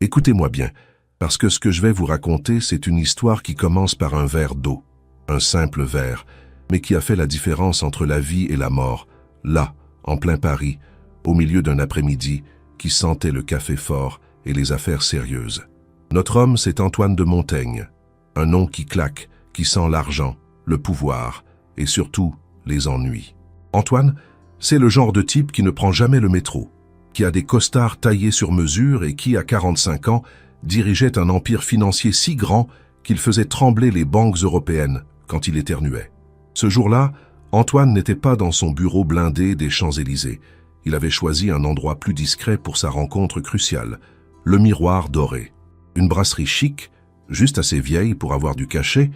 Écoutez-moi bien, parce que ce que je vais vous raconter, c'est une histoire qui commence par un verre d'eau, un simple verre, mais qui a fait la différence entre la vie et la mort, là, en plein Paris, au milieu d'un après-midi qui sentait le café fort et les affaires sérieuses. Notre homme, c'est Antoine de Montaigne, un nom qui claque, qui sent l'argent, le pouvoir et surtout les ennuis. Antoine, c'est le genre de type qui ne prend jamais le métro, qui a des costards taillés sur mesure et qui, à 45 ans, dirigeait un empire financier si grand qu'il faisait trembler les banques européennes quand il éternuait. Ce jour-là, Antoine n'était pas dans son bureau blindé des Champs-Élysées. Il avait choisi un endroit plus discret pour sa rencontre cruciale, le Miroir Doré. Une brasserie chic, juste assez vieille pour avoir du cachet,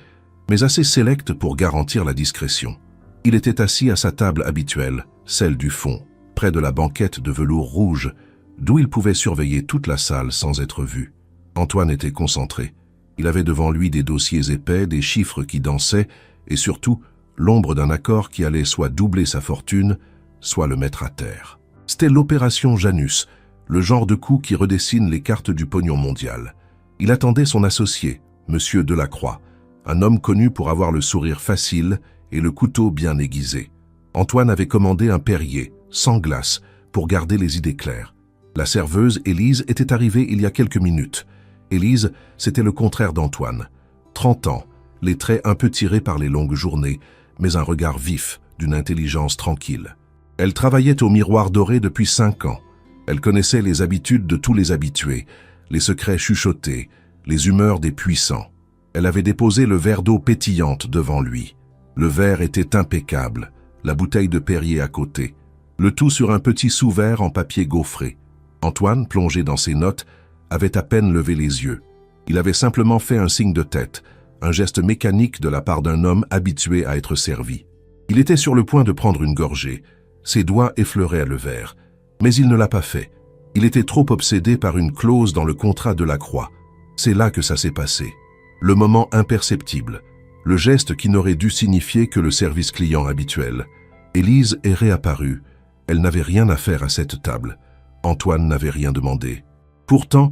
mais assez sélecte pour garantir la discrétion. Il était assis à sa table habituelle, celle du fond, près de la banquette de velours rouge, d'où il pouvait surveiller toute la salle sans être vu. Antoine était concentré. Il avait devant lui des dossiers épais, des chiffres qui dansaient, et surtout, l'ombre d'un accord qui allait soit doubler sa fortune, soit le mettre à terre. C'était l'opération Janus, le genre de coup qui redessine les cartes du pognon mondial. Il attendait son associé, Monsieur Delacroix, un homme connu pour avoir le sourire facile et le couteau bien aiguisé. Antoine avait commandé un Perrier, sans glace, pour garder les idées claires. La serveuse, Élise, était arrivée il y a quelques minutes. Élise, c'était le contraire d'Antoine. 30 ans, les traits un peu tirés par les longues journées, mais un regard vif, d'une intelligence tranquille. Elle travaillait au Miroir Doré depuis 5 ans. Elle connaissait les habitudes de tous les habitués, les secrets chuchotés, les humeurs des puissants. Elle avait déposé le verre d'eau pétillante devant lui. Le verre était impeccable, la bouteille de Perrier à côté, le tout sur un petit sous-verre en papier gaufré. Antoine, plongé dans ses notes, avait à peine levé les yeux. Il avait simplement fait un signe de tête, un geste mécanique de la part d'un homme habitué à être servi. Il était sur le point de prendre une gorgée. Ses doigts effleuraient le verre, mais il ne l'a pas fait. Il était trop obsédé par une clause dans le contrat de la Croix. C'est là que ça s'est passé. Le moment imperceptible. Le geste qui n'aurait dû signifier que le service client habituel. Élise est réapparue. Elle n'avait rien à faire à cette table. Antoine n'avait rien demandé. Pourtant,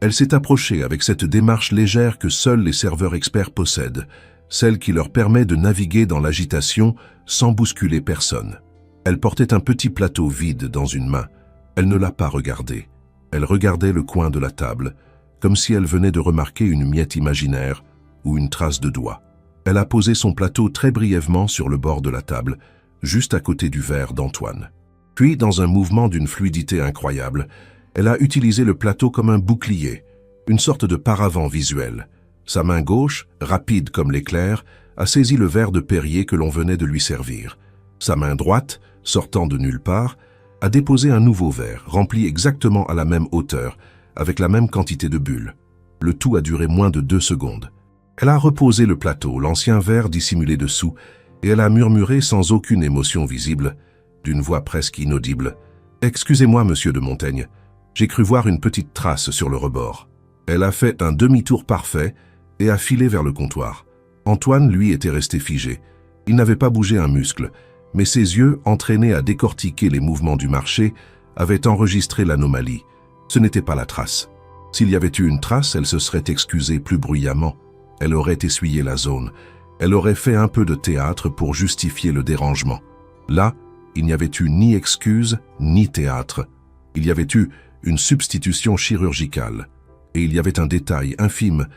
elle s'est approchée avec cette démarche légère que seuls les serveurs experts possèdent, celle qui leur permet de naviguer dans l'agitation sans bousculer personne. Elle portait un petit plateau vide dans une main. Elle ne l'a pas regardé. Elle regardait le coin de la table, comme si elle venait de remarquer une miette imaginaire ou une trace de doigt. Elle a posé son plateau très brièvement sur le bord de la table, juste à côté du verre d'Antoine. Puis, dans un mouvement d'une fluidité incroyable, elle a utilisé le plateau comme un bouclier, une sorte de paravent visuel. Sa main gauche, rapide comme l'éclair, a saisi le verre de Perrier que l'on venait de lui servir. Sa main droite, sortant de nulle part, a déposé un nouveau verre, rempli exactement à la même hauteur, avec la même quantité de bulles. Le tout a duré moins de 2 secondes. Elle a reposé le plateau, l'ancien verre dissimulé dessous, et elle a murmuré sans aucune émotion visible, d'une voix presque inaudible. « Excusez-moi, monsieur de Montaigne, j'ai cru voir une petite trace sur le rebord. » Elle a fait un demi-tour parfait et a filé vers le comptoir. Antoine, lui, était resté figé. Il n'avait pas bougé un muscle, mais ses yeux, entraînés à décortiquer les mouvements du marché, avaient enregistré l'anomalie. Ce n'était pas la trace. S'il y avait eu une trace, elle se serait excusée plus bruyamment. Elle aurait essuyé la zone. Elle aurait fait un peu de théâtre pour justifier le dérangement. Là, il n'y avait eu ni excuse, ni théâtre. Il y avait eu une substitution chirurgicale. Et il y avait un détail infime,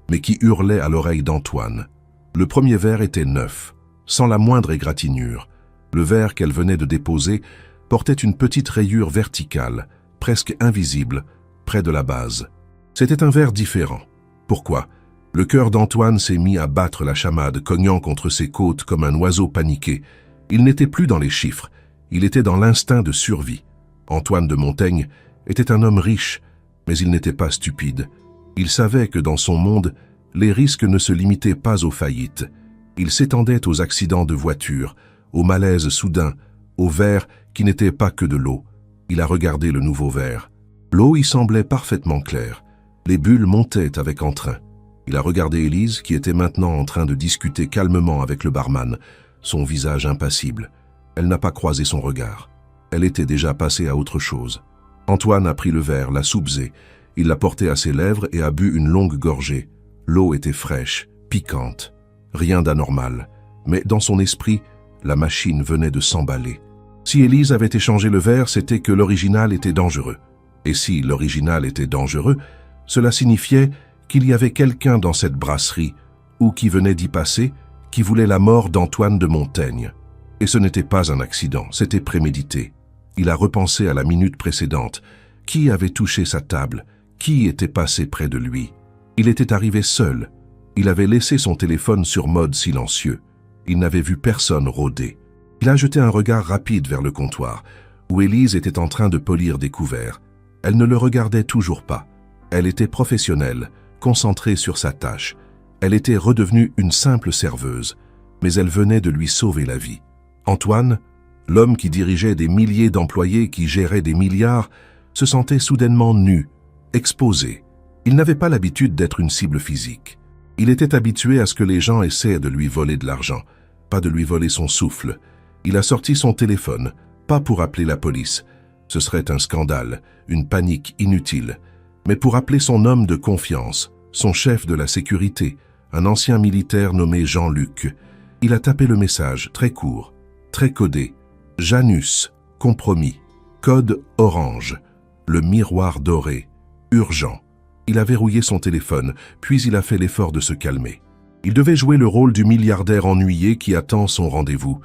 mais qui hurlait à l'oreille d'Antoine. Le premier verre était neuf, sans la moindre égratignure. Le verre qu'elle venait de déposer portait une petite rayure verticale, presque invisible, près de la base. C'était un verre différent. Pourquoi ? Le cœur d'Antoine s'est mis à battre la chamade, cognant contre ses côtes comme un oiseau paniqué. Il n'était plus dans les chiffres, il était dans l'instinct de survie. Antoine de Montaigne était un homme riche, mais il n'était pas stupide. Il savait que dans son monde, les risques ne se limitaient pas aux faillites. Ils s'étendaient aux accidents de voiture, aux malaises soudains, aux verres qui n'étaient pas que de l'eau. Il a regardé le nouveau verre. L'eau y semblait parfaitement claire. Les bulles montaient avec entrain. Il a regardé Élise, qui était maintenant en train de discuter calmement avec le barman, son visage impassible. Elle n'a pas croisé son regard. Elle était déjà passée à autre chose. Antoine a pris le verre, l'a soupesé, Il l'a portée à ses lèvres et a bu une longue gorgée. L'eau était fraîche, piquante, rien d'anormal. Mais dans son esprit, la machine venait de s'emballer. Si Élise avait échangé le verre, c'était que l'original était dangereux. Et si l'original était dangereux, cela signifiait qu'il y avait quelqu'un dans cette brasserie, ou qui venait d'y passer, qui voulait la mort d'Antoine de Montaigne. Et ce n'était pas un accident, c'était prémédité. Il a repensé à la minute précédente. Qui avait touché sa table? Qui était passé près de lui? Il était arrivé seul. Il avait laissé son téléphone sur mode silencieux. Il n'avait vu personne rôder. Il a jeté un regard rapide vers le comptoir, où Élise était en train de polir des couverts. Elle ne le regardait toujours pas. Elle était professionnelle, concentrée sur sa tâche. Elle était redevenue une simple serveuse, mais elle venait de lui sauver la vie. Antoine, l'homme qui dirigeait des milliers d'employés qui géraient des milliards, se sentait soudainement nu, exposé. Il n'avait pas l'habitude d'être une cible physique. Il était habitué à ce que les gens essaient de lui voler de l'argent, pas de lui voler son souffle. Il a sorti son téléphone, pas pour appeler la police. Ce serait un scandale, une panique inutile, mais pour appeler son homme de confiance, son chef de la sécurité, un ancien militaire nommé Jean-Luc. Il a tapé le message, très court, très codé. Janus, compromis. Code orange. Le miroir doré. Urgent. Il a verrouillé son téléphone, puis il a fait l'effort de se calmer. Il devait jouer le rôle du milliardaire ennuyé qui attend son rendez-vous.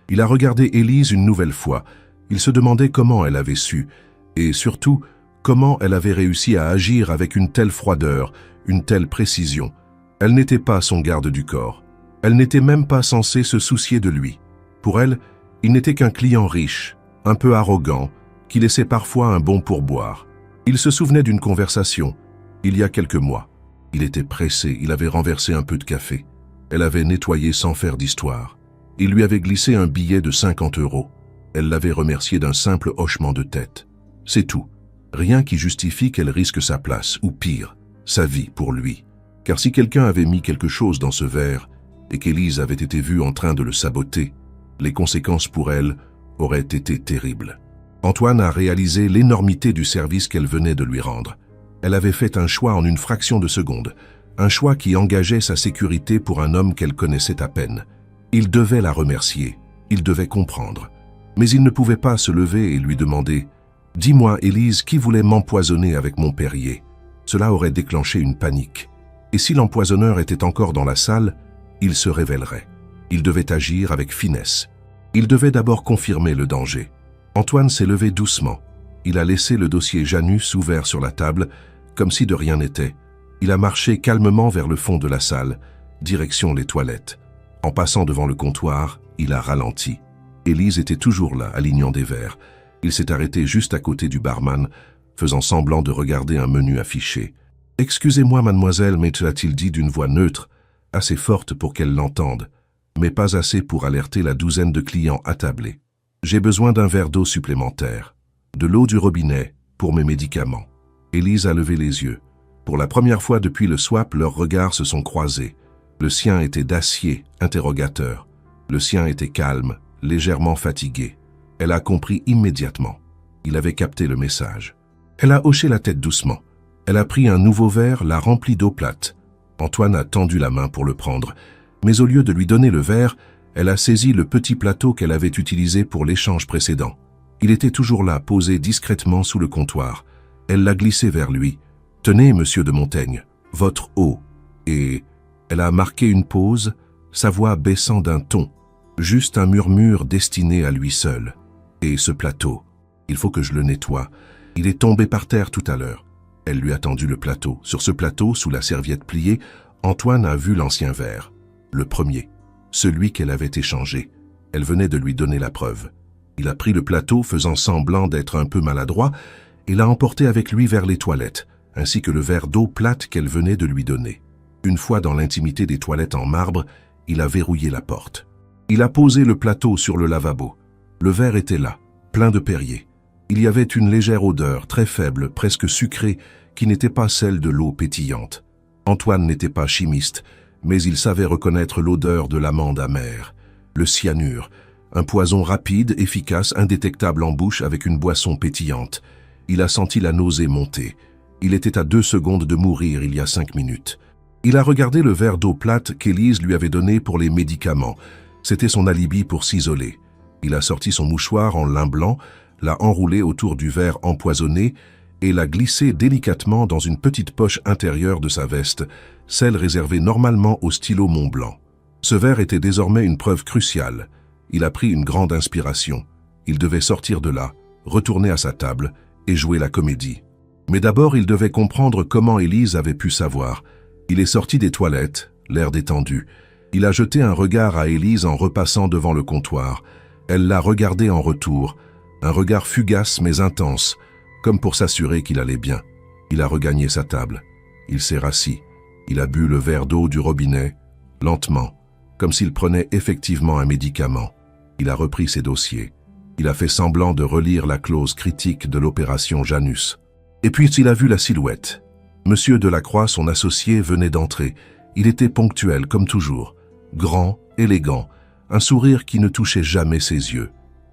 Il a regardé Élise une nouvelle fois. Il se demandait comment elle avait su, et surtout, comment elle avait réussi à agir avec une telle froideur, une telle précision. Elle n'était pas son garde du corps. Elle n'était même pas censée se soucier de lui. Pour elle, il n'était qu'un client riche, un peu arrogant, qui laissait parfois un bon pourboire. Il se souvenait d'une conversation, il y a quelques mois. Il était pressé, il avait renversé un peu de café. Elle avait nettoyé sans faire d'histoire. Il lui avait glissé un billet de 50 €. Elle l'avait remercié d'un simple hochement de tête. C'est tout. Rien qui justifie qu'elle risque sa place, ou pire, sa vie pour lui. Car si quelqu'un avait mis quelque chose dans ce verre, et qu'Élise avait été vue en train de le saboter, les conséquences pour elle auraient été terribles. Antoine a réalisé l'énormité du service qu'elle venait de lui rendre. Elle avait fait un choix en une fraction de seconde, un choix qui engageait sa sécurité pour un homme qu'elle connaissait à peine. Il devait la remercier, il devait comprendre. Mais il ne pouvait pas se lever et lui demander « Dis-moi, Élise, qui voulait m'empoisonner avec mon Perrier ?» Cela aurait déclenché une panique. Et si l'empoisonneur était encore dans la salle, il se révélerait. Il devait agir avec finesse. Il devait d'abord confirmer le danger. Antoine s'est levé doucement. Il a laissé le dossier Janus ouvert sur la table, comme si de rien n'était. Il a marché calmement vers le fond de la salle, direction les toilettes. En passant devant le comptoir, il a ralenti. Élise était toujours là, alignant des verres. Il s'est arrêté juste à côté du barman, faisant semblant de regarder un menu affiché. « Excusez-moi, mademoiselle, a-t-il dit d'une voix neutre, assez forte pour qu'elle l'entende, mais pas assez pour alerter la douzaine de clients attablés. J'ai besoin d'un verre d'eau supplémentaire. De l'eau du robinet, pour mes médicaments. » Élise a levé les yeux. Pour la première fois depuis le swap, leurs regards se sont croisés. Le sien était d'acier, interrogateur. Le sien était calme, légèrement fatigué. Elle a compris immédiatement. Il avait capté le message. Elle a hoché la tête doucement. Elle a pris un nouveau verre, l'a rempli d'eau plate. Antoine a tendu la main pour le prendre, mais au lieu de lui donner le verre, elle a saisi le petit plateau qu'elle avait utilisé pour l'échange précédent. Il était toujours là, posé discrètement sous le comptoir. Elle l'a glissé vers lui. « Tenez, monsieur de Montaigne, votre eau. » Et elle a marqué une pause, sa voix baissant d'un ton. Juste un murmure destiné à lui seul. « Et ce plateau, il faut que je le nettoie. Il est tombé par terre tout à l'heure. » Elle lui a tendu le plateau. Sur ce plateau, sous la serviette pliée, Antoine a vu l'ancien verre. Le premier. Celui qu'elle avait échangé. Elle venait de lui donner la preuve. Il a pris le plateau, faisant semblant d'être un peu maladroit, et l'a emporté avec lui vers les toilettes, ainsi que le verre d'eau plate qu'elle venait de lui donner. Une fois dans l'intimité des toilettes en marbre, il a verrouillé la porte. Il a posé le plateau sur le lavabo. Le verre était là, plein de Perrier. Il y avait une légère odeur, très faible, presque sucrée, qui n'était pas celle de l'eau pétillante. Antoine n'était pas chimiste, mais il savait reconnaître l'odeur de l'amande amère. Le cyanure, un poison rapide, efficace, indétectable en bouche avec une boisson pétillante. Il a senti la nausée monter. Il était à 2 secondes de mourir il y a 5 minutes. Il a regardé le verre d'eau plate qu'Élise lui avait donné pour les médicaments. C'était son alibi pour s'isoler. Il a sorti son mouchoir en lin blanc, l'a enroulé autour du verre empoisonné et l'a glissé délicatement dans une petite poche intérieure de sa veste, celle réservée normalement au stylo Montblanc. Ce verre était désormais une preuve cruciale. Il a pris une grande inspiration. Il devait sortir de là, retourner à sa table et jouer la comédie. Mais d'abord, il devait comprendre comment Élise avait pu savoir. Il est sorti des toilettes, l'air détendu. Il a jeté un regard à Élise en repassant devant le comptoir. Elle l'a regardé en retour, un regard fugace mais intense, comme pour s'assurer qu'il allait bien. Il a regagné sa table. Il s'est rassis. Il a bu le verre d'eau du robinet, lentement, comme s'il prenait effectivement un médicament. Il a repris ses dossiers. Il a fait semblant de relire la clause critique de l'opération Janus. Et puis il a vu la silhouette. Monsieur Delacroix, son associé, venait d'entrer. Il était ponctuel, comme toujours. Grand, élégant, un sourire qui ne touchait jamais ses yeux.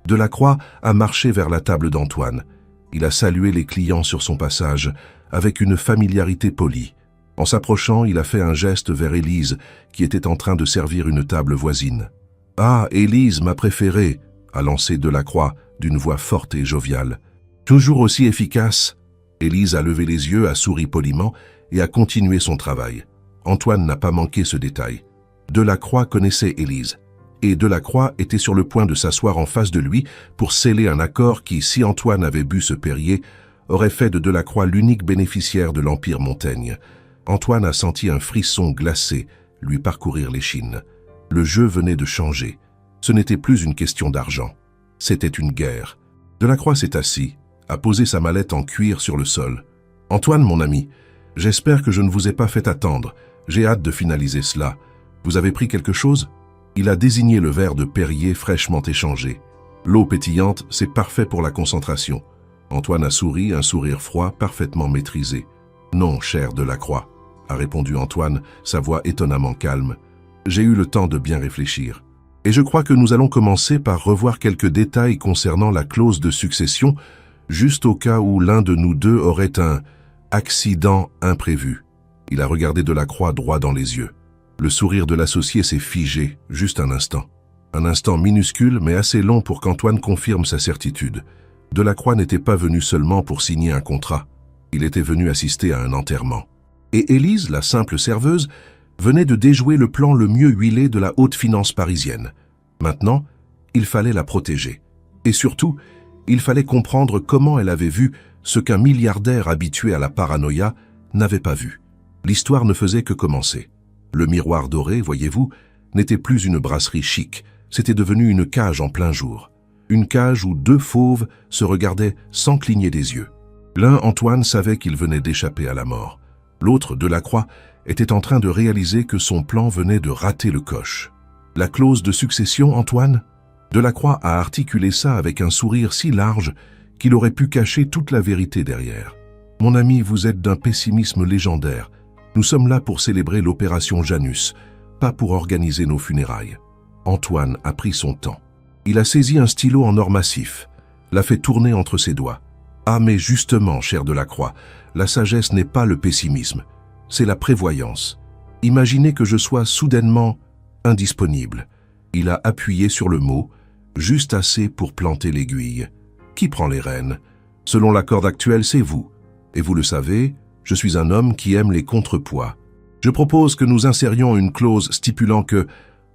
Delacroix a marché vers la table d'Antoine. Il a salué les clients sur son passage, avec une familiarité polie. En s'approchant, il a fait un geste vers Élise, qui était en train de servir une table voisine. « Ah, Élise, ma préférée !» a lancé Delacroix d'une voix forte et joviale. Toujours aussi efficace, Élise a levé les yeux, a souri poliment et a continué son travail. Antoine n'a pas manqué ce détail. Delacroix connaissait Élise, et Delacroix était sur le point de s'asseoir en face de lui pour sceller un accord qui, si Antoine avait bu ce Perrier, aurait fait de Delacroix l'unique bénéficiaire de l'Empire Montaigne. Antoine a senti un frisson glacé lui parcourir l'échine. Le jeu venait de changer. Ce n'était plus une question d'argent. C'était une guerre. Delacroix s'est assis, a posé sa mallette en cuir sur le sol. « Antoine, mon ami, j'espère que je ne vous ai pas fait attendre. J'ai hâte de finaliser cela. Vous avez pris quelque chose ?» Il a désigné le verre de Perrier fraîchement échangé. L'eau pétillante, c'est parfait pour la concentration. Antoine a souri, un sourire froid, parfaitement maîtrisé. « Non, cher Delacroix, » a répondu Antoine, sa voix étonnamment calme. « J'ai eu le temps de bien réfléchir. Et je crois que nous allons commencer par revoir quelques détails concernant la clause de succession, juste au cas où l'un de nous deux aurait un accident imprévu. » Il a regardé Delacroix droit dans les yeux. Le sourire de l'associé s'est figé, juste un instant. Un instant minuscule, mais assez long pour qu'Antoine confirme sa certitude. Delacroix n'était pas venu seulement pour signer un contrat. Il était venu assister à un enterrement. Et Élise, la simple serveuse, venait de déjouer le plan le mieux huilé de la haute finance parisienne. Maintenant, il fallait la protéger. Et surtout, il fallait comprendre comment elle avait vu ce qu'un milliardaire habitué à la paranoïa n'avait pas vu. L'histoire ne faisait que commencer. Le miroir doré, voyez-vous, n'était plus une brasserie chic, c'était devenu une cage en plein jour. Une cage où deux fauves se regardaient sans cligner des yeux. L'un, Antoine, savait qu'il venait d'échapper à la mort. L'autre, Delacroix, était en train de réaliser que son plan venait de rater le coche. La clause de succession, Antoine ? Delacroix a articulé ça avec un sourire si large qu'il aurait pu cacher toute la vérité derrière. « Mon ami, vous êtes d'un pessimisme légendaire. Nous sommes là pour célébrer l'opération Janus, pas pour organiser nos funérailles. » Antoine a pris son temps. Il a saisi un stylo en or massif, l'a fait tourner entre ses doigts. « Ah mais justement, cher Delacroix, la sagesse n'est pas le pessimisme, c'est la prévoyance. Imaginez que je sois soudainement indisponible. » Il a appuyé sur le mot, juste assez pour planter l'aiguille. Qui prend les rênes? Selon la corde actuelle, c'est vous. Et vous le savez, je suis un homme qui aime les contrepoids. Je propose que nous insérions une clause stipulant que,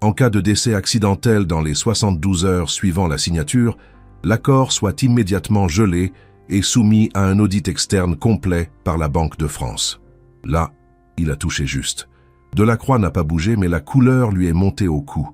en cas de décès accidentel dans les 72 heures suivant la signature, l'accord soit immédiatement gelé et soumis à un audit externe complet par la Banque de France. Là, il a touché juste. Delacroix n'a pas bougé, mais la couleur lui est montée au cou.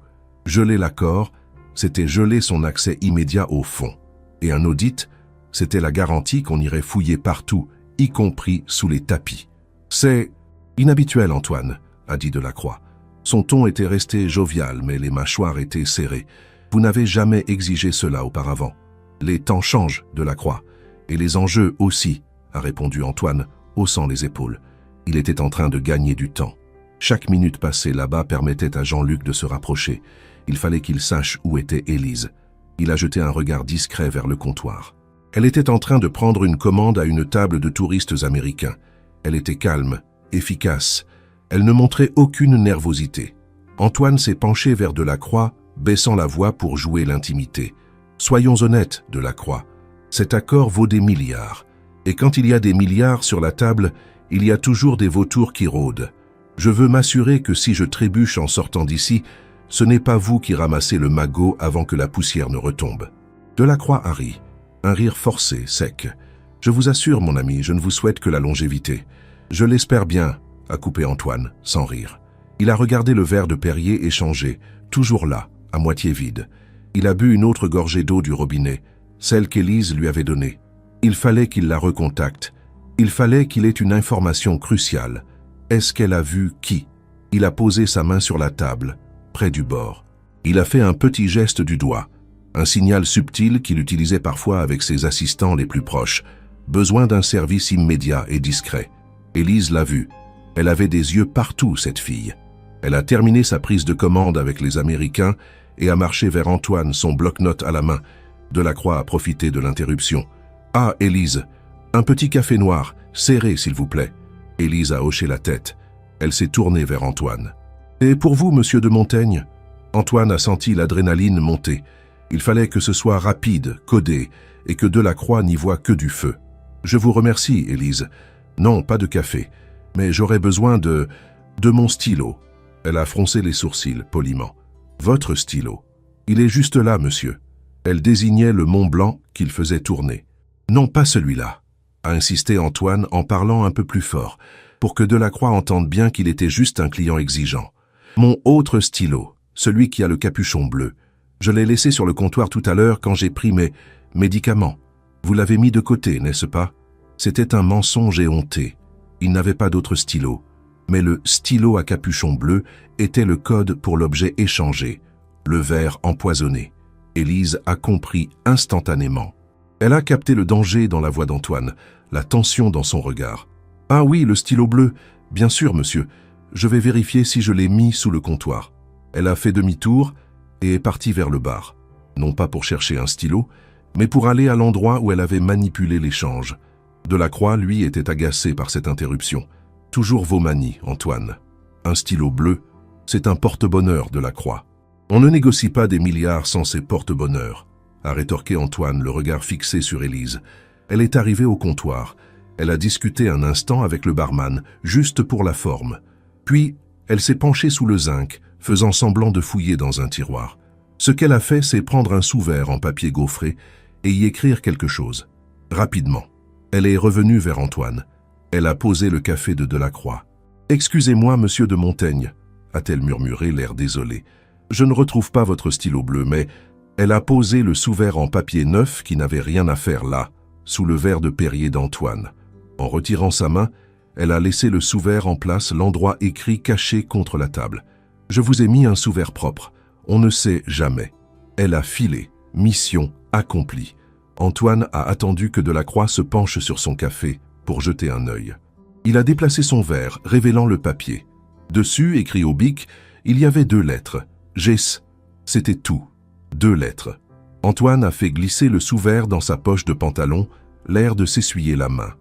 Geler l'accord, c'était geler son accès immédiat au fonds. Et un audit, c'était la garantie qu'on irait fouiller partout, y compris sous les tapis. « C'est inhabituel, Antoine, » a dit Delacroix. Son ton était resté jovial, mais les mâchoires étaient serrées. « Vous n'avez jamais exigé cela auparavant. Les temps changent, Delacroix, et les enjeux aussi, » a répondu Antoine, haussant les épaules. Il était en train de gagner du temps. Chaque minute passée là-bas permettait à Jean-Luc de se rapprocher. Il fallait qu'il sache où était Élise. Il a jeté un regard discret vers le comptoir. Elle était en train de prendre une commande à une table de touristes américains. Elle était calme, efficace. Elle ne montrait aucune nervosité. Antoine s'est penché vers Delacroix, baissant la voix pour jouer l'intimité. « Soyons honnêtes, Delacroix. Cet accord vaut des milliards. Et quand il y a des milliards sur la table, il y a toujours des vautours qui rôdent. Je veux m'assurer que si je trébuche en sortant d'ici, ce n'est pas vous qui ramassez le magot avant que la poussière ne retombe. » Delacroix a ri. Un rire forcé, sec. « Je vous assure, mon ami, je ne vous souhaite que la longévité. »« Je l'espère bien, » a coupé Antoine, sans rire. Il a regardé le verre de Perrier échangé, toujours là, à moitié vide. Il a bu une autre gorgée d'eau du robinet, celle qu'Élise lui avait donnée. Il fallait qu'il la recontacte. Il fallait qu'il ait une information cruciale. Est-ce qu'elle a vu qui? Il a posé sa main sur la table, près du bord. Il a fait un petit geste du doigt, un signal subtil qu'il utilisait parfois avec ses assistants les plus proches. Besoin d'un service immédiat et discret. Élise l'a vu. Elle avait des yeux partout, cette fille. Elle a terminé sa prise de commande avec les Américains et a marché vers Antoine, son bloc-notes à la main. Delacroix a profité de l'interruption. « Ah, Élise, un petit café noir, serré s'il vous plaît. » Élise a hoché la tête. Elle s'est tournée vers Antoine. « Et pour vous, monsieur de Montaigne ?» Antoine a senti l'adrénaline monter. Il fallait que ce soit rapide, codé, et que Delacroix n'y voie que du feu. « Je vous remercie, Élise. Non, pas de café. Mais j'aurais besoin de mon stylo. » Elle a froncé les sourcils, poliment. « Votre stylo. Il est juste là, monsieur. » Elle désignait le Mont Blanc qu'il faisait tourner. « Non, pas celui-là, » a insisté Antoine en parlant un peu plus fort, pour que Delacroix entende bien qu'il était juste un client exigeant. « Mon autre stylo, celui qui a le capuchon bleu. Je l'ai laissé sur le comptoir tout à l'heure quand j'ai pris mes médicaments. Vous l'avez mis de côté, n'est-ce pas ?» C'était un mensonge éhonté. Il n'avait pas d'autre stylo. Mais le stylo à capuchon bleu était le code pour l'objet échangé, le verre empoisonné. Élise a compris instantanément. Elle a capté le danger dans la voix d'Antoine, la tension dans son regard. « Ah oui, le stylo bleu. Bien sûr, monsieur. Je vais vérifier si je l'ai mis sous le comptoir. » Elle a fait demi-tour et est partie vers le bar. Non pas pour chercher un stylo, mais pour aller à l'endroit où elle avait manipulé l'échange. Delacroix, lui, était agacé par cette interruption. Toujours vos manies, Antoine. Un stylo bleu, c'est un porte-bonheur, Delacroix. On ne négocie pas des milliards sans ces porte-bonheurs, a rétorqué Antoine, le regard fixé sur Élise. Elle est arrivée au comptoir. Elle a discuté un instant avec le barman, juste pour la forme. Puis, elle s'est penchée sous le zinc, faisant semblant de fouiller dans un tiroir. Ce qu'elle a fait, c'est prendre un sous-verre en papier gaufré et y écrire quelque chose. Rapidement. Elle est revenue vers Antoine. Elle a posé le café de Delacroix. « Excusez-moi, monsieur de Montaigne, » a-t-elle murmuré, l'air désolé. « Je ne retrouve pas votre stylo bleu, mais... » Elle a posé le sous-verre en papier neuf qui n'avait rien à faire là, sous le verre de Perrier d'Antoine. En retirant sa main, elle a laissé le sous-verre en place, l'endroit écrit caché contre la table. « Je vous ai mis un sous-verre propre. On ne sait jamais. » Elle a filé. Mission accomplie. Antoine a attendu que Delacroix se penche sur son café pour jeter un œil. Il a déplacé son verre, révélant le papier. Dessus, écrit au bic, il y avait 2 lettres. GS. C'était tout. 2 lettres. Antoine a fait glisser le sous-verre dans sa poche de pantalon, l'air de s'essuyer la main.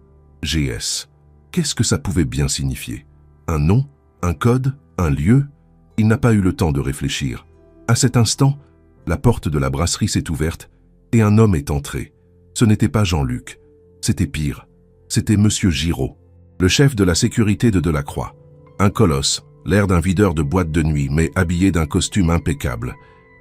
GS. Qu'est-ce que ça pouvait bien signifier? Un nom? Un code? Un lieu? Il n'a pas eu le temps de réfléchir. À cet instant, la porte de la brasserie s'est ouverte et un homme est entré. Ce n'était pas Jean-Luc. C'était pire. C'était Monsieur Giraud, le chef de la sécurité de Delacroix. Un colosse, l'air d'un videur de boîte de nuit, mais habillé d'un costume impeccable.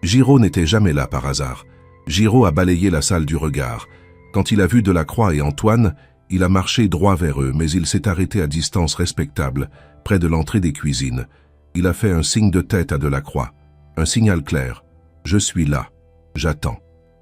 Giraud n'était jamais là par hasard. Giraud a balayé la salle du regard. Quand il a vu Delacroix et Antoine, il a marché droit vers eux, mais il s'est arrêté à distance respectable, près de l'entrée des cuisines. Il a fait un signe de tête à Delacroix. Un signal clair. « Je suis là. J'attends. »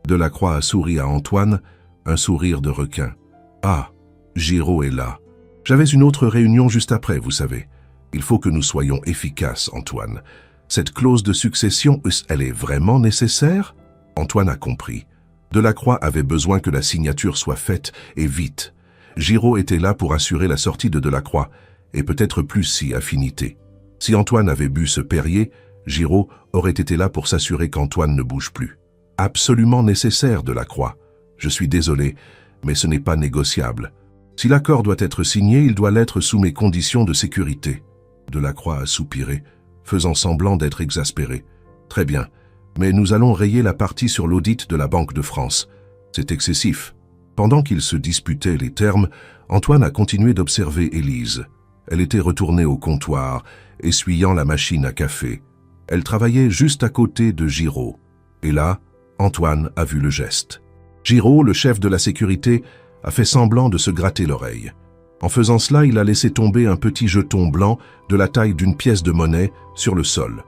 Delacroix a souri à Antoine, un sourire de requin. « Ah, Giraud est là. J'avais une autre réunion juste après, vous savez. Il faut que nous soyons efficaces, Antoine. Cette clause de succession, elle est vraiment nécessaire ?» Antoine a compris. Delacroix avait besoin que la signature soit faite, et vite. Giraud était là pour assurer la sortie de Delacroix, et peut-être plus si affinité. Si Antoine avait bu ce Perrier, Giraud aurait été là pour s'assurer qu'Antoine ne bouge plus. Absolument nécessaire, Delacroix. Je suis désolé, mais ce n'est pas négociable. Si l'accord doit être signé, il doit l'être sous mes conditions de sécurité. Delacroix a soupiré, faisant semblant d'être exaspéré. Très bien, mais nous allons rayer la partie sur l'audit de la Banque de France. C'est excessif. Pendant qu'ils se disputaient les termes, Antoine a continué d'observer Élise. Elle était retournée au comptoir, essuyant la machine à café. Elle travaillait juste à côté de Giraud. Et là, Antoine a vu le geste. Giraud, le chef de la sécurité, a fait semblant de se gratter l'oreille. En faisant cela, il a laissé tomber un petit jeton blanc de la taille d'une pièce de monnaie sur le sol.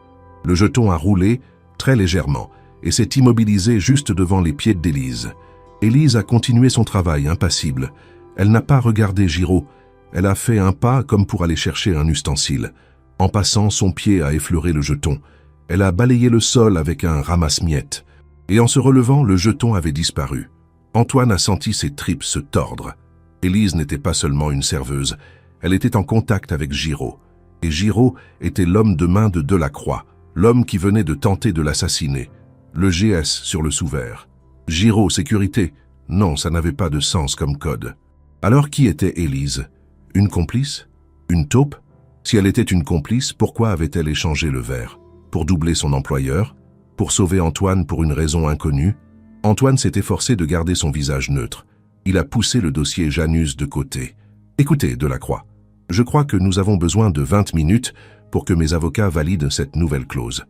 Le jeton a roulé très légèrement et s'est immobilisé juste devant les pieds d'Élise. Élise a continué son travail, impassible. Elle n'a pas regardé Giraud. Elle a fait un pas comme pour aller chercher un ustensile. En passant, son pied a effleuré le jeton. Elle a balayé le sol avec un ramasse-miettes. Et en se relevant, le jeton avait disparu. Antoine a senti ses tripes se tordre. Élise n'était pas seulement une serveuse, elle était en contact avec Giraud. Et Giraud était l'homme de main de Delacroix, l'homme qui venait de tenter de l'assassiner. Le GS sur le sous-vert. Giraud, sécurité. Non, ça n'avait pas de sens comme code. Alors qui était Élise? Une complice? Une taupe? Si elle était une complice, pourquoi avait-elle échangé le verre? Pour doubler son employeur? Pour sauver Antoine pour une raison inconnue? Antoine s'est efforcé de garder son visage neutre. Il a poussé le dossier Janus de côté. Écoutez, Delacroix, je crois que nous avons besoin de 20 minutes pour que mes avocats valident cette nouvelle clause.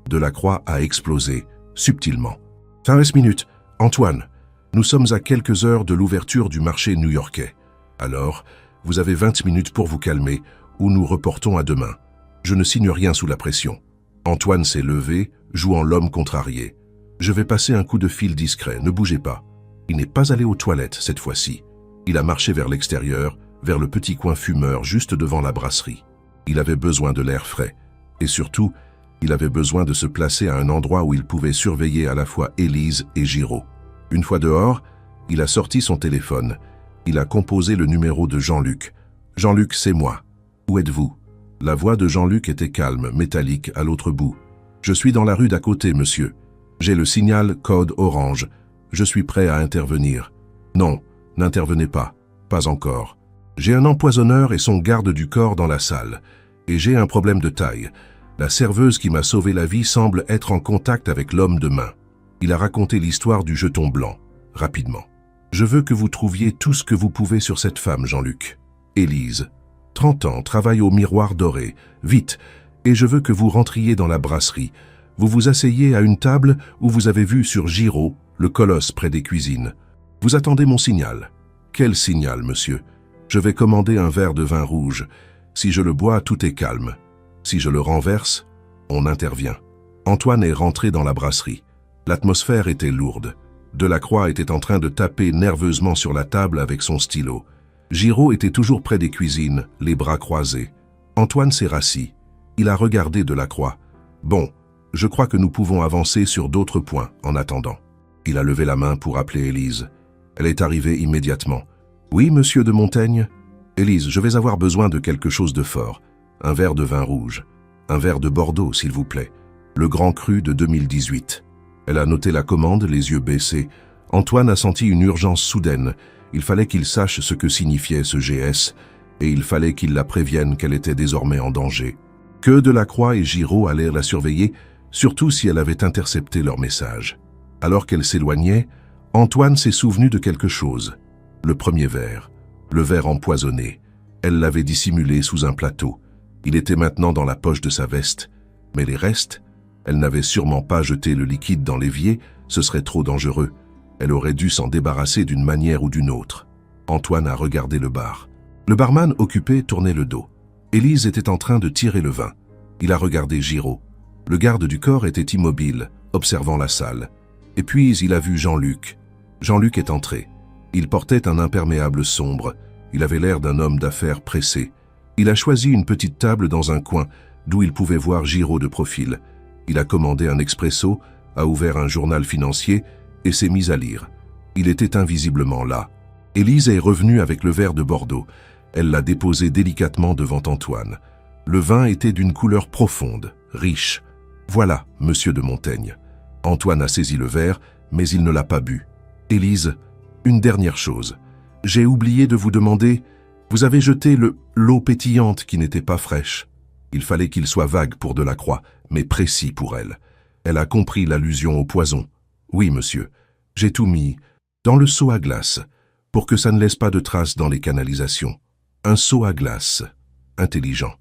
Delacroix a explosé, subtilement. 15 minutes. Antoine, nous sommes à quelques heures de l'ouverture du marché new-yorkais. Alors, vous avez 20 minutes pour vous calmer ou nous reportons à demain. Je ne signe rien sous la pression. Antoine s'est levé, jouant l'homme contrarié. Je vais passer un coup de fil discret, ne bougez pas. Il n'est pas allé aux toilettes cette fois-ci. Il a marché vers l'extérieur, vers le petit coin fumeur juste devant la brasserie. Il avait besoin de l'air frais. Et surtout, il avait besoin de se placer à un endroit où il pouvait surveiller à la fois Élise et Giraud. Une fois dehors, il a sorti son téléphone. Il a composé le numéro de Jean-Luc. « Jean-Luc, c'est moi. Où êtes-vous » La voix de Jean-Luc était calme, métallique, à l'autre bout. « Je suis dans la rue d'à côté, monsieur. J'ai le signal code orange. Je suis prêt à intervenir. » « Non, n'intervenez pas. Pas encore. J'ai un empoisonneur et son garde du corps dans la salle. Et j'ai un problème de taille. La serveuse qui m'a sauvé la vie semble être en contact avec l'homme de main. » Il a raconté l'histoire du jeton blanc, rapidement. « Je veux que vous trouviez tout ce que vous pouvez sur cette femme, Jean-Luc. Élise, 30 ans, travaille au Miroir Doré. Vite, et je veux que vous rentriez dans la brasserie. Vous vous asseyez à une table où vous avez vu sur Giraud, le colosse près des cuisines. Vous attendez mon signal. » « Quel signal, monsieur? Je vais commander un verre de vin rouge. Si je le bois, tout est calme. Si je le renverse, on intervient. » Antoine est rentré dans la brasserie. L'atmosphère était lourde. Delacroix était en train de taper nerveusement sur la table avec son stylo. Giraud était toujours près des cuisines, les bras croisés. Antoine s'est rassis. Il a regardé Delacroix. « Bon, je crois que nous pouvons avancer sur d'autres points en attendant. » Il a levé la main pour appeler Élise. Elle est arrivée immédiatement. « Oui, monsieur de Montaigne ?»« Élise, je vais avoir besoin de quelque chose de fort. Un verre de vin rouge. Un verre de Bordeaux, s'il vous plaît. Le Grand Cru de 2018. » Elle a noté la commande, les yeux baissés. Antoine a senti une urgence soudaine. Il fallait qu'il sache ce que signifiait ce GS, et il fallait qu'il la prévienne qu'elle était désormais en danger. Que Delacroix et Giraud allaient la surveiller, surtout si elle avait intercepté leur message. Alors qu'elle s'éloignait, Antoine s'est souvenu de quelque chose. Le premier verre, le verre empoisonné. Elle l'avait dissimulé sous un plateau. Il était maintenant dans la poche de sa veste. Mais les restes, elle n'avait sûrement pas jeté le liquide dans l'évier, ce serait trop dangereux. Elle aurait dû s'en débarrasser d'une manière ou d'une autre. Antoine a regardé le bar. Le barman occupé tournait le dos. Élise était en train de tirer le vin. Il a regardé Giraud. Le garde du corps était immobile, observant la salle. Et puis il a vu Jean-Luc. Jean-Luc est entré. Il portait un imperméable sombre. Il avait l'air d'un homme d'affaires pressé. Il a choisi une petite table dans un coin, d'où il pouvait voir Giraud de profil. Il a commandé un expresso, a ouvert un journal financier et s'est mis à lire. Il était invisiblement là. Élise est revenue avec le verre de Bordeaux. Elle l'a déposé délicatement devant Antoine. Le vin était d'une couleur profonde, riche. « Voilà, monsieur de Montaigne. » Antoine a saisi le verre, mais il ne l'a pas bu. « Élise, Une dernière chose. J'ai oublié de vous demander, vous avez jeté l'eau pétillante qui n'était pas fraîche. Il fallait qu'il soit vague pour Delacroix, mais précis pour elle. Elle a compris l'allusion au poison. Oui, monsieur. J'ai tout mis dans le seau à glace, pour que ça ne laisse pas de traces dans les canalisations. Un seau à glace. Intelligent.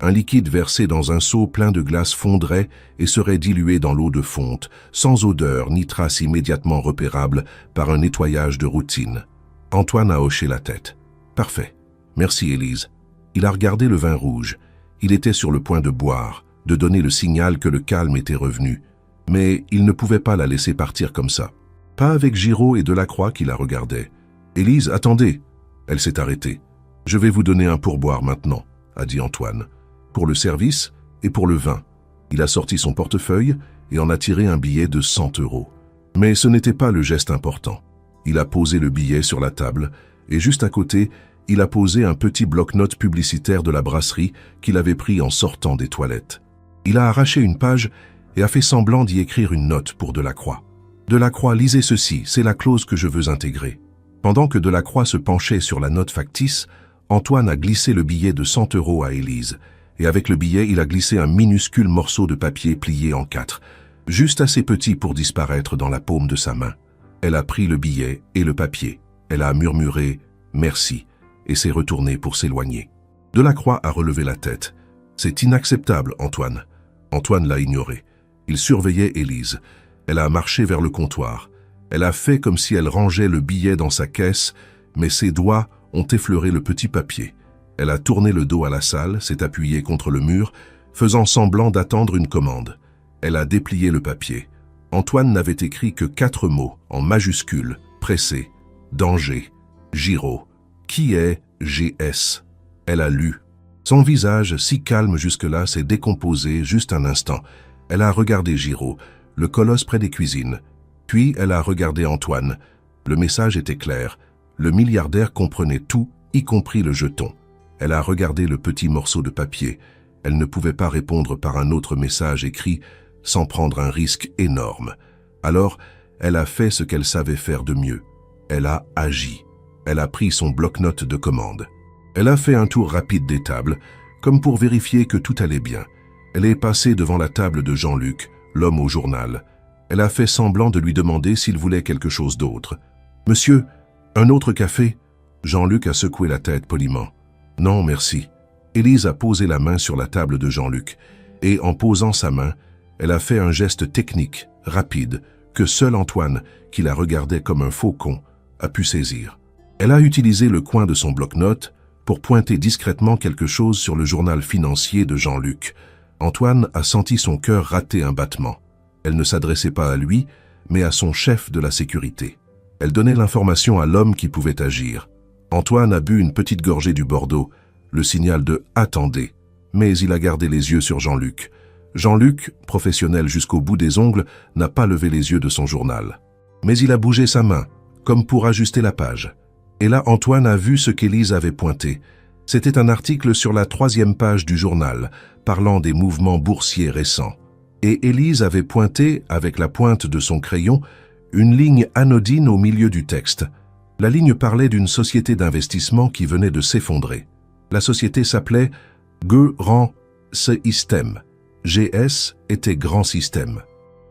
Un liquide versé dans un seau plein de glace fondrait et serait dilué dans l'eau de fonte, sans odeur ni trace immédiatement repérable par un nettoyage de routine. Antoine a hoché la tête. Parfait. Merci, Élise. Il a regardé le vin rouge. Il était sur le point de boire, de donner le signal que le calme était revenu. Mais il ne pouvait pas la laisser partir comme ça. Pas avec Giraud et Delacroix qui la regardaient. « Élise, attendez !» Elle s'est arrêtée. « Je vais vous donner un pourboire maintenant, » a dit Antoine. « Pour le service et pour le vin. » Il a sorti son portefeuille et en a tiré un billet de 100 €. Mais ce n'était pas le geste important. Il a posé le billet sur la table et juste à côté, il a posé un petit bloc-notes publicitaire de la brasserie qu'il avait pris en sortant des toilettes. Il a arraché une page et a fait semblant d'y écrire une note pour Delacroix. Delacroix, lisez ceci, c'est la clause que je veux intégrer. Pendant que Delacroix se penchait sur la note factice, Antoine a glissé le billet de 100 € à Élise, et avec le billet, il a glissé un minuscule morceau de papier plié en 4, juste assez petit pour disparaître dans la paume de sa main. Elle a pris le billet et le papier. Elle a murmuré « merci » et s'est retournée pour s'éloigner. Delacroix a relevé la tête. « C'est inacceptable, Antoine. » Antoine l'a ignoré. Il surveillait Élise. Elle a marché vers le comptoir. Elle a fait comme si elle rangeait le billet dans sa caisse, mais ses doigts ont effleuré le petit papier. Elle a tourné le dos à la salle, s'est appuyée contre le mur, faisant semblant d'attendre une commande. Elle a déplié le papier. Antoine n'avait écrit que 4 mots, en majuscules, pressés. Danger. Giraud. Qui est GS? Elle a lu. Son visage, si calme jusque-là, s'est décomposé juste un instant. Elle a regardé Giraud, le colosse près des cuisines. Puis elle a regardé Antoine. Le message était clair. Le milliardaire comprenait tout, y compris le jeton. Elle a regardé le petit morceau de papier. Elle ne pouvait pas répondre par un autre message écrit sans prendre un risque énorme. Alors, elle a fait ce qu'elle savait faire de mieux. Elle a agi. Elle a pris son bloc-notes de commande. Elle a fait un tour rapide des tables, comme pour vérifier que tout allait bien. Elle est passée devant la table de Jean-Luc, l'homme au journal. Elle a fait semblant de lui demander s'il voulait quelque chose d'autre. « Monsieur, un autre café ?» Jean-Luc a secoué la tête poliment. « Non, merci. » Élise a posé la main sur la table de Jean-Luc, et en posant sa main, elle a fait un geste technique, rapide, que seul Antoine, qui la regardait comme un faucon, a pu saisir. Elle a utilisé le coin de son bloc-notes pour pointer discrètement quelque chose sur le journal financier de Jean-Luc. Antoine a senti son cœur rater un battement. Elle ne s'adressait pas à lui, mais à son chef de la sécurité. Elle donnait l'information à l'homme qui pouvait agir. Antoine a bu une petite gorgée du Bordeaux, le signal de « attendez », mais il a gardé les yeux sur Jean-Luc. Jean-Luc, professionnel jusqu'au bout des ongles, n'a pas levé les yeux de son journal. Mais il a bougé sa main, comme pour ajuster la page. Et là, Antoine a vu ce qu'Élise avait pointé. C'était un article sur la 3e page du journal, parlant des mouvements boursiers récents. Et Élise avait pointé, avec la pointe de son crayon, une ligne anodine au milieu du texte. La ligne parlait d'une société d'investissement qui venait de s'effondrer. La société s'appelait Grand System. GS était Grand Système.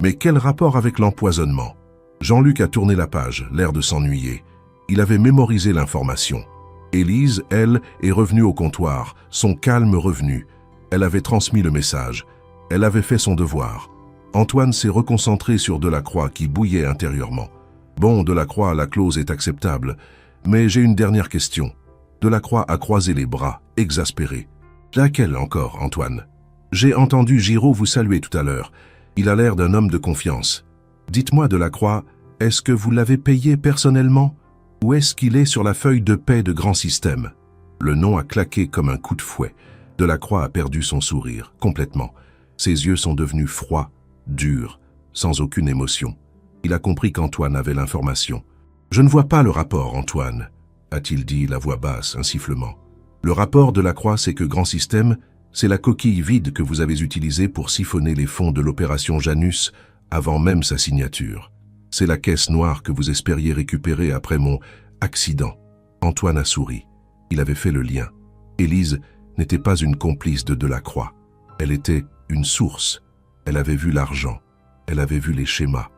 Mais quel rapport avec l'empoisonnement? Jean-Luc a tourné la page, l'air de s'ennuyer. Il avait mémorisé l'information. Élise, elle, est revenue au comptoir, son calme revenu. Elle avait transmis le message. Elle avait fait son devoir. Antoine s'est reconcentré sur Delacroix qui bouillait intérieurement. Bon, Delacroix, la clause est acceptable. Mais j'ai une dernière question. Delacroix a croisé les bras, exaspéré. Laquelle encore, Antoine? J'ai entendu Giraud vous saluer tout à l'heure. Il a l'air d'un homme de confiance. Dites-moi, Delacroix, est-ce que vous l'avez payé personnellement? Ou est-ce qu'il est sur la feuille de paie de Grand Système? Le nom a claqué comme un coup de fouet. Delacroix a perdu son sourire, complètement. Ses yeux sont devenus froids, durs, sans aucune émotion. Il a compris qu'Antoine avait l'information. « Je ne vois pas le rapport, Antoine », a-t-il dit, la voix basse, un sifflement. « Le rapport Delacroix, c'est que Grand Système, c'est la coquille vide que vous avez utilisée pour siphonner les fonds de l'opération Janus avant même sa signature. C'est la caisse noire que vous espériez récupérer après mon accident. Antoine a souri. Il avait fait le lien. Élise n'était pas une complice de Delacroix. Elle était une source. Elle avait vu l'argent. Elle avait vu les schémas.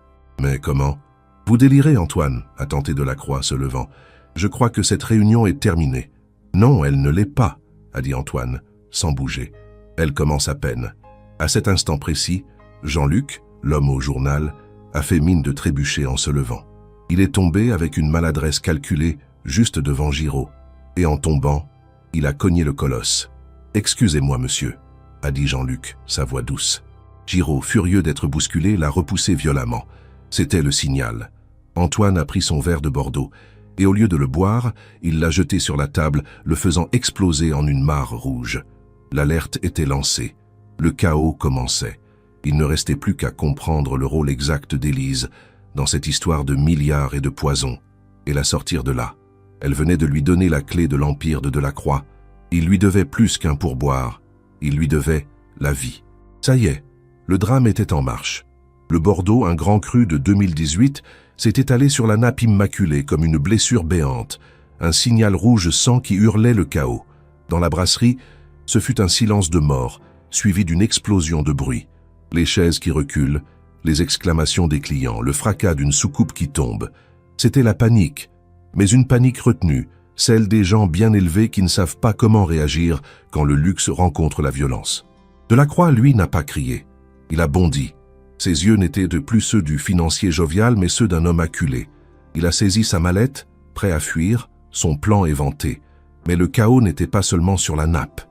Mais comment? Vous délirez, Antoine, a tenté Delacroix, se levant. Je crois que cette réunion est terminée. Non, elle ne l'est pas, a dit Antoine, sans bouger. Elle commence à peine. À cet instant précis, Jean-Luc, l'homme au journal, a fait mine de trébucher en se levant. Il est tombé avec une maladresse calculée juste devant Giraud. Et en tombant, il a cogné le colosse. « Excusez-moi, monsieur », a dit Jean-Luc, sa voix douce. Giraud, furieux d'être bousculé, l'a repoussé violemment. C'était le signal. Antoine a pris son verre de Bordeaux et au lieu de le boire, il l'a jeté sur la table, le faisant exploser en une mare rouge. L'alerte était lancée. Le chaos commençait. Il ne restait plus qu'à comprendre le rôle exact d'Élise dans cette histoire de milliards et de poison, et la sortir de là. Elle venait de lui donner la clé de l'empire de Delacroix. Il lui devait plus qu'un pourboire. Il lui devait la vie. Ça y est, le drame était en marche. Le Bordeaux, un grand cru de 2018, s'est étalé sur la nappe immaculée comme une blessure béante, un signal rouge sang qui hurlait le chaos. Dans la brasserie, ce fut un silence de mort, suivi d'une explosion de bruit. Les chaises qui reculent, les exclamations des clients, le fracas d'une soucoupe qui tombe. C'était la panique, mais une panique retenue, celle des gens bien élevés qui ne savent pas comment réagir quand le luxe rencontre la violence. Delacroix, lui, n'a pas crié. Il a bondi. Ses yeux n'étaient de plus ceux du financier jovial, mais ceux d'un homme acculé. Il a saisi sa mallette, prêt à fuir, son plan éventé. Mais le chaos n'était pas seulement sur la nappe.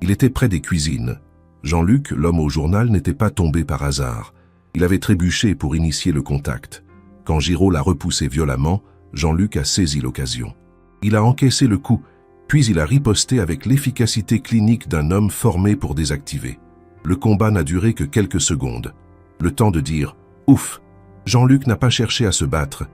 Il était près des cuisines. Jean-Luc, l'homme au journal, n'était pas tombé par hasard. Il avait trébuché pour initier le contact. Quand Giraud l'a repoussé violemment, Jean-Luc a saisi l'occasion. Il a encaissé le coup, puis il a riposté avec l'efficacité clinique d'un homme formé pour désactiver. Le combat n'a duré que quelques secondes. Le temps de dire « Ouf !» Jean-Luc n'a pas cherché à se battre,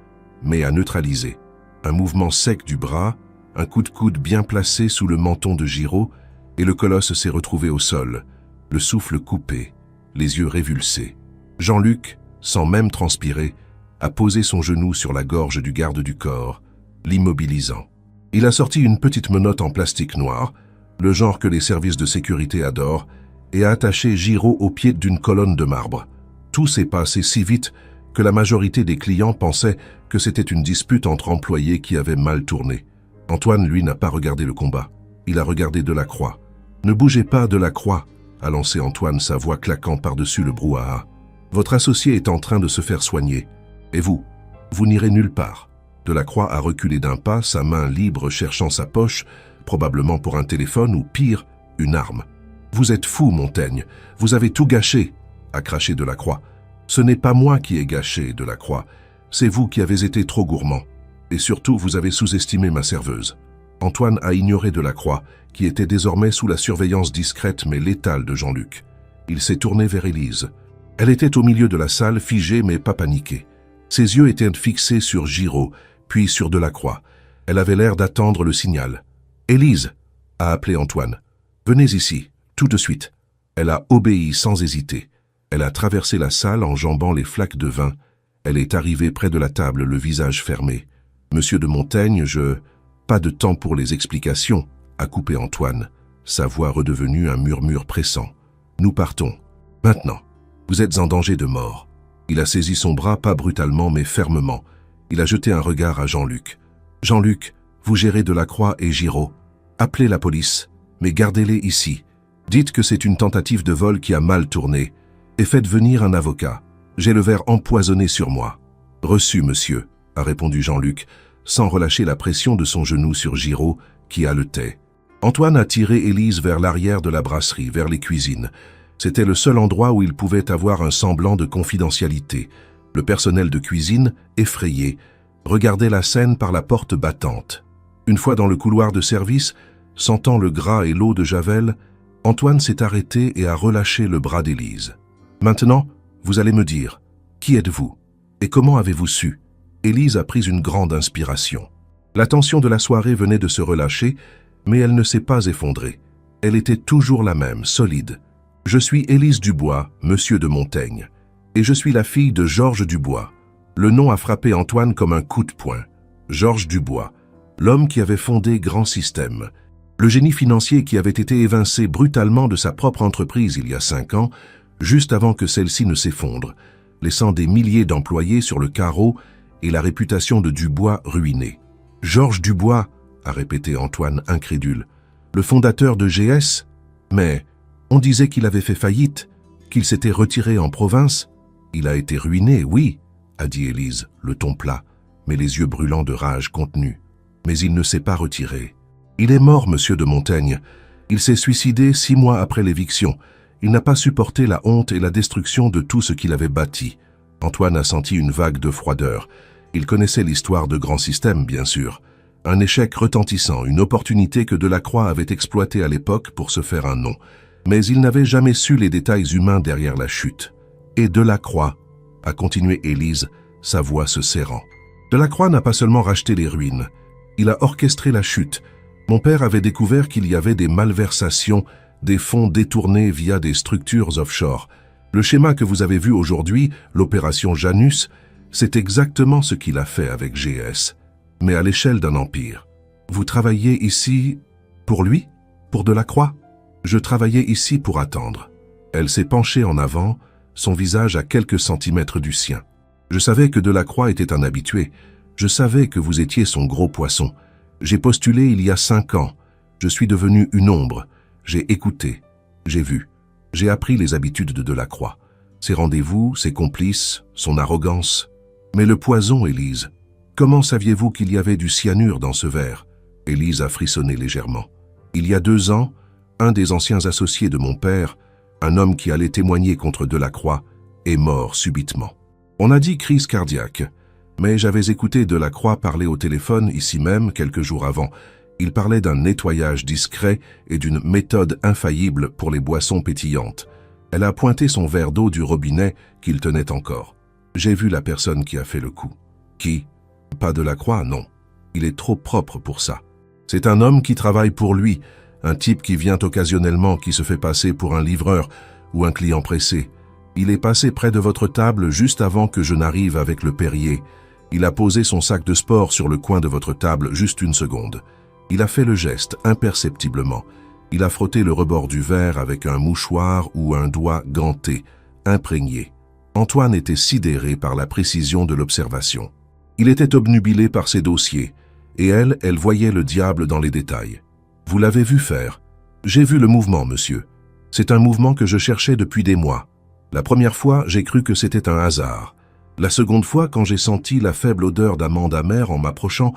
mais à neutraliser. Un mouvement sec du bras, un coup de coude bien placé sous le menton de Giraud, et le colosse s'est retrouvé au sol, le souffle coupé, les yeux révulsés. Jean-Luc, sans même transpirer, a posé son genou sur la gorge du garde du corps, l'immobilisant. Il a sorti une petite menotte en plastique noir, le genre que les services de sécurité adorent, et a attaché Giraud au pied d'une colonne de marbre. Tout s'est passé si vite que la majorité des clients pensaient que c'était une dispute entre employés qui avait mal tourné. Antoine, lui, n'a pas regardé le combat. Il a regardé Delacroix. « Ne bougez pas, Delacroix !» a lancé Antoine, sa voix claquant par-dessus le brouhaha. « Votre associé est en train de se faire soigner. Et vous n'irez nulle part. » Delacroix a reculé d'un pas, sa main libre cherchant sa poche, probablement pour un téléphone ou pire, une arme. « Vous êtes fou, Montaigne. Vous avez tout gâché !» a craché Delacroix. « Ce n'est pas moi qui ai gâché, Delacroix. C'est vous qui avez été trop gourmand. Et surtout, vous avez sous-estimé ma serveuse. » Antoine a ignoré Delacroix, qui était désormais sous la surveillance discrète mais létale de Jean-Luc. Il s'est tourné vers Élise. Elle était au milieu de la salle, figée mais pas paniquée. Ses yeux étaient fixés sur Giraud, puis sur Delacroix. Elle avait l'air d'attendre le signal. « Élise !» a appelé Antoine. « Venez ici, tout de suite. » Elle a obéi sans hésiter. Elle a traversé la salle enjambant les flaques de vin. Elle est arrivée près de la table, le visage fermé. « Monsieur de Montaigne, Pas de temps pour les explications, a coupé Antoine, sa voix redevenue un murmure pressant. Nous partons. Maintenant. Vous êtes en danger de mort. Il a saisi son bras, pas brutalement, mais fermement. Il a jeté un regard à Jean-Luc. Jean-Luc, vous gérez Delacroix et Giraud. Appelez la police, mais gardez-les ici. Dites que c'est une tentative de vol qui a mal tourné, et faites venir un avocat. J'ai le verre empoisonné sur moi. Reçu, monsieur, a répondu Jean-Luc, sans relâcher la pression de son genou sur Giraud, qui haletait. Antoine a tiré Élise vers l'arrière de la brasserie, vers les cuisines. C'était le seul endroit où il pouvait avoir un semblant de confidentialité. Le personnel de cuisine, effrayé, regardait la scène par la porte battante. Une fois dans le couloir de service, sentant le gras et l'eau de Javel, Antoine s'est arrêté et a relâché le bras d'Élise. « Maintenant, vous allez me dire, qui êtes-vous et comment avez-vous su ?» Élise a pris une grande inspiration. La tension de la soirée venait de se relâcher, mais elle ne s'est pas effondrée. Elle était toujours la même, solide. « Je suis Élise Dubois, monsieur de Montaigne, et je suis la fille de Georges Dubois. Le nom a frappé Antoine comme un coup de poing. Georges Dubois, l'homme qui avait fondé Grand Système, le génie financier qui avait été évincé brutalement de sa propre entreprise il y a 5 ans, juste avant que celle-ci ne s'effondre, laissant des milliers d'employés sur le carreau et la réputation de Dubois ruinée. Georges Dubois, a répété Antoine incrédule, le fondateur de GS? Mais on disait qu'il avait fait faillite, qu'il s'était retiré en province. Il a été ruiné, oui, a dit Élise, le ton plat, mais les yeux brûlants de rage contenue. Mais il ne s'est pas retiré. Il est mort, monsieur de Montaigne. Il s'est suicidé 6 mois après l'éviction. Il n'a pas supporté la honte et la destruction de tout ce qu'il avait bâti. Antoine a senti une vague de froideur. Il connaissait l'histoire de Grand Système, bien sûr. Un échec retentissant, une opportunité que Delacroix avait exploitée à l'époque pour se faire un nom. Mais il n'avait jamais su les détails humains derrière la chute. Et Delacroix, a continué Élise, sa voix se serrant. Delacroix n'a pas seulement racheté les ruines. Il a orchestré la chute. Mon père avait découvert qu'il y avait des malversations, des fonds détournés via des structures offshore. Le schéma que vous avez vu aujourd'hui, l'opération Janus, c'est exactement ce qu'il a fait avec GS, mais à l'échelle d'un empire. Vous travaillez ici pour lui? Pour Delacroix? Je travaillais ici pour attendre. Elle s'est penchée en avant, son visage à quelques centimètres du sien. Je savais que Delacroix était un habitué. Je savais que vous étiez son gros poisson. J'ai postulé il y a 5 ans. Je suis devenu une ombre. J'ai écouté. J'ai vu. J'ai appris les habitudes de Delacroix. Ses rendez-vous, ses complices, son arrogance. Mais le poison, Élise. Comment saviez-vous qu'il y avait du cyanure dans ce verre? Élise a frissonné légèrement. Il y a 2 ans, un des anciens associés de mon père, un homme qui allait témoigner contre Delacroix, est mort subitement. On a dit crise cardiaque. Mais j'avais écouté Delacroix parler au téléphone ici même quelques jours avant. Il parlait d'un nettoyage discret et d'une méthode infaillible pour les boissons pétillantes. Elle a pointé son verre d'eau du robinet qu'il tenait encore. J'ai vu la personne qui a fait le coup. Qui? Pas Delacroix, non. Il est trop propre pour ça. C'est un homme qui travaille pour lui, un type qui vient occasionnellement, qui se fait passer pour un livreur ou un client pressé. Il est passé près de votre table juste avant que je n'arrive avec le Perrier. Il a posé son sac de sport sur le coin de votre table juste 1 seconde. Il a fait le geste imperceptiblement. Il a frotté le rebord du verre avec un mouchoir ou un doigt ganté, imprégné. Antoine était sidéré par la précision de l'observation. Il était obnubilé par ses dossiers, et elle voyait le diable dans les détails. Vous l'avez vu faire. J'ai vu le mouvement, monsieur. C'est un mouvement que je cherchais depuis des mois. La première fois, j'ai cru que c'était un hasard. La seconde fois, quand j'ai senti la faible odeur d'amande amère en m'approchant,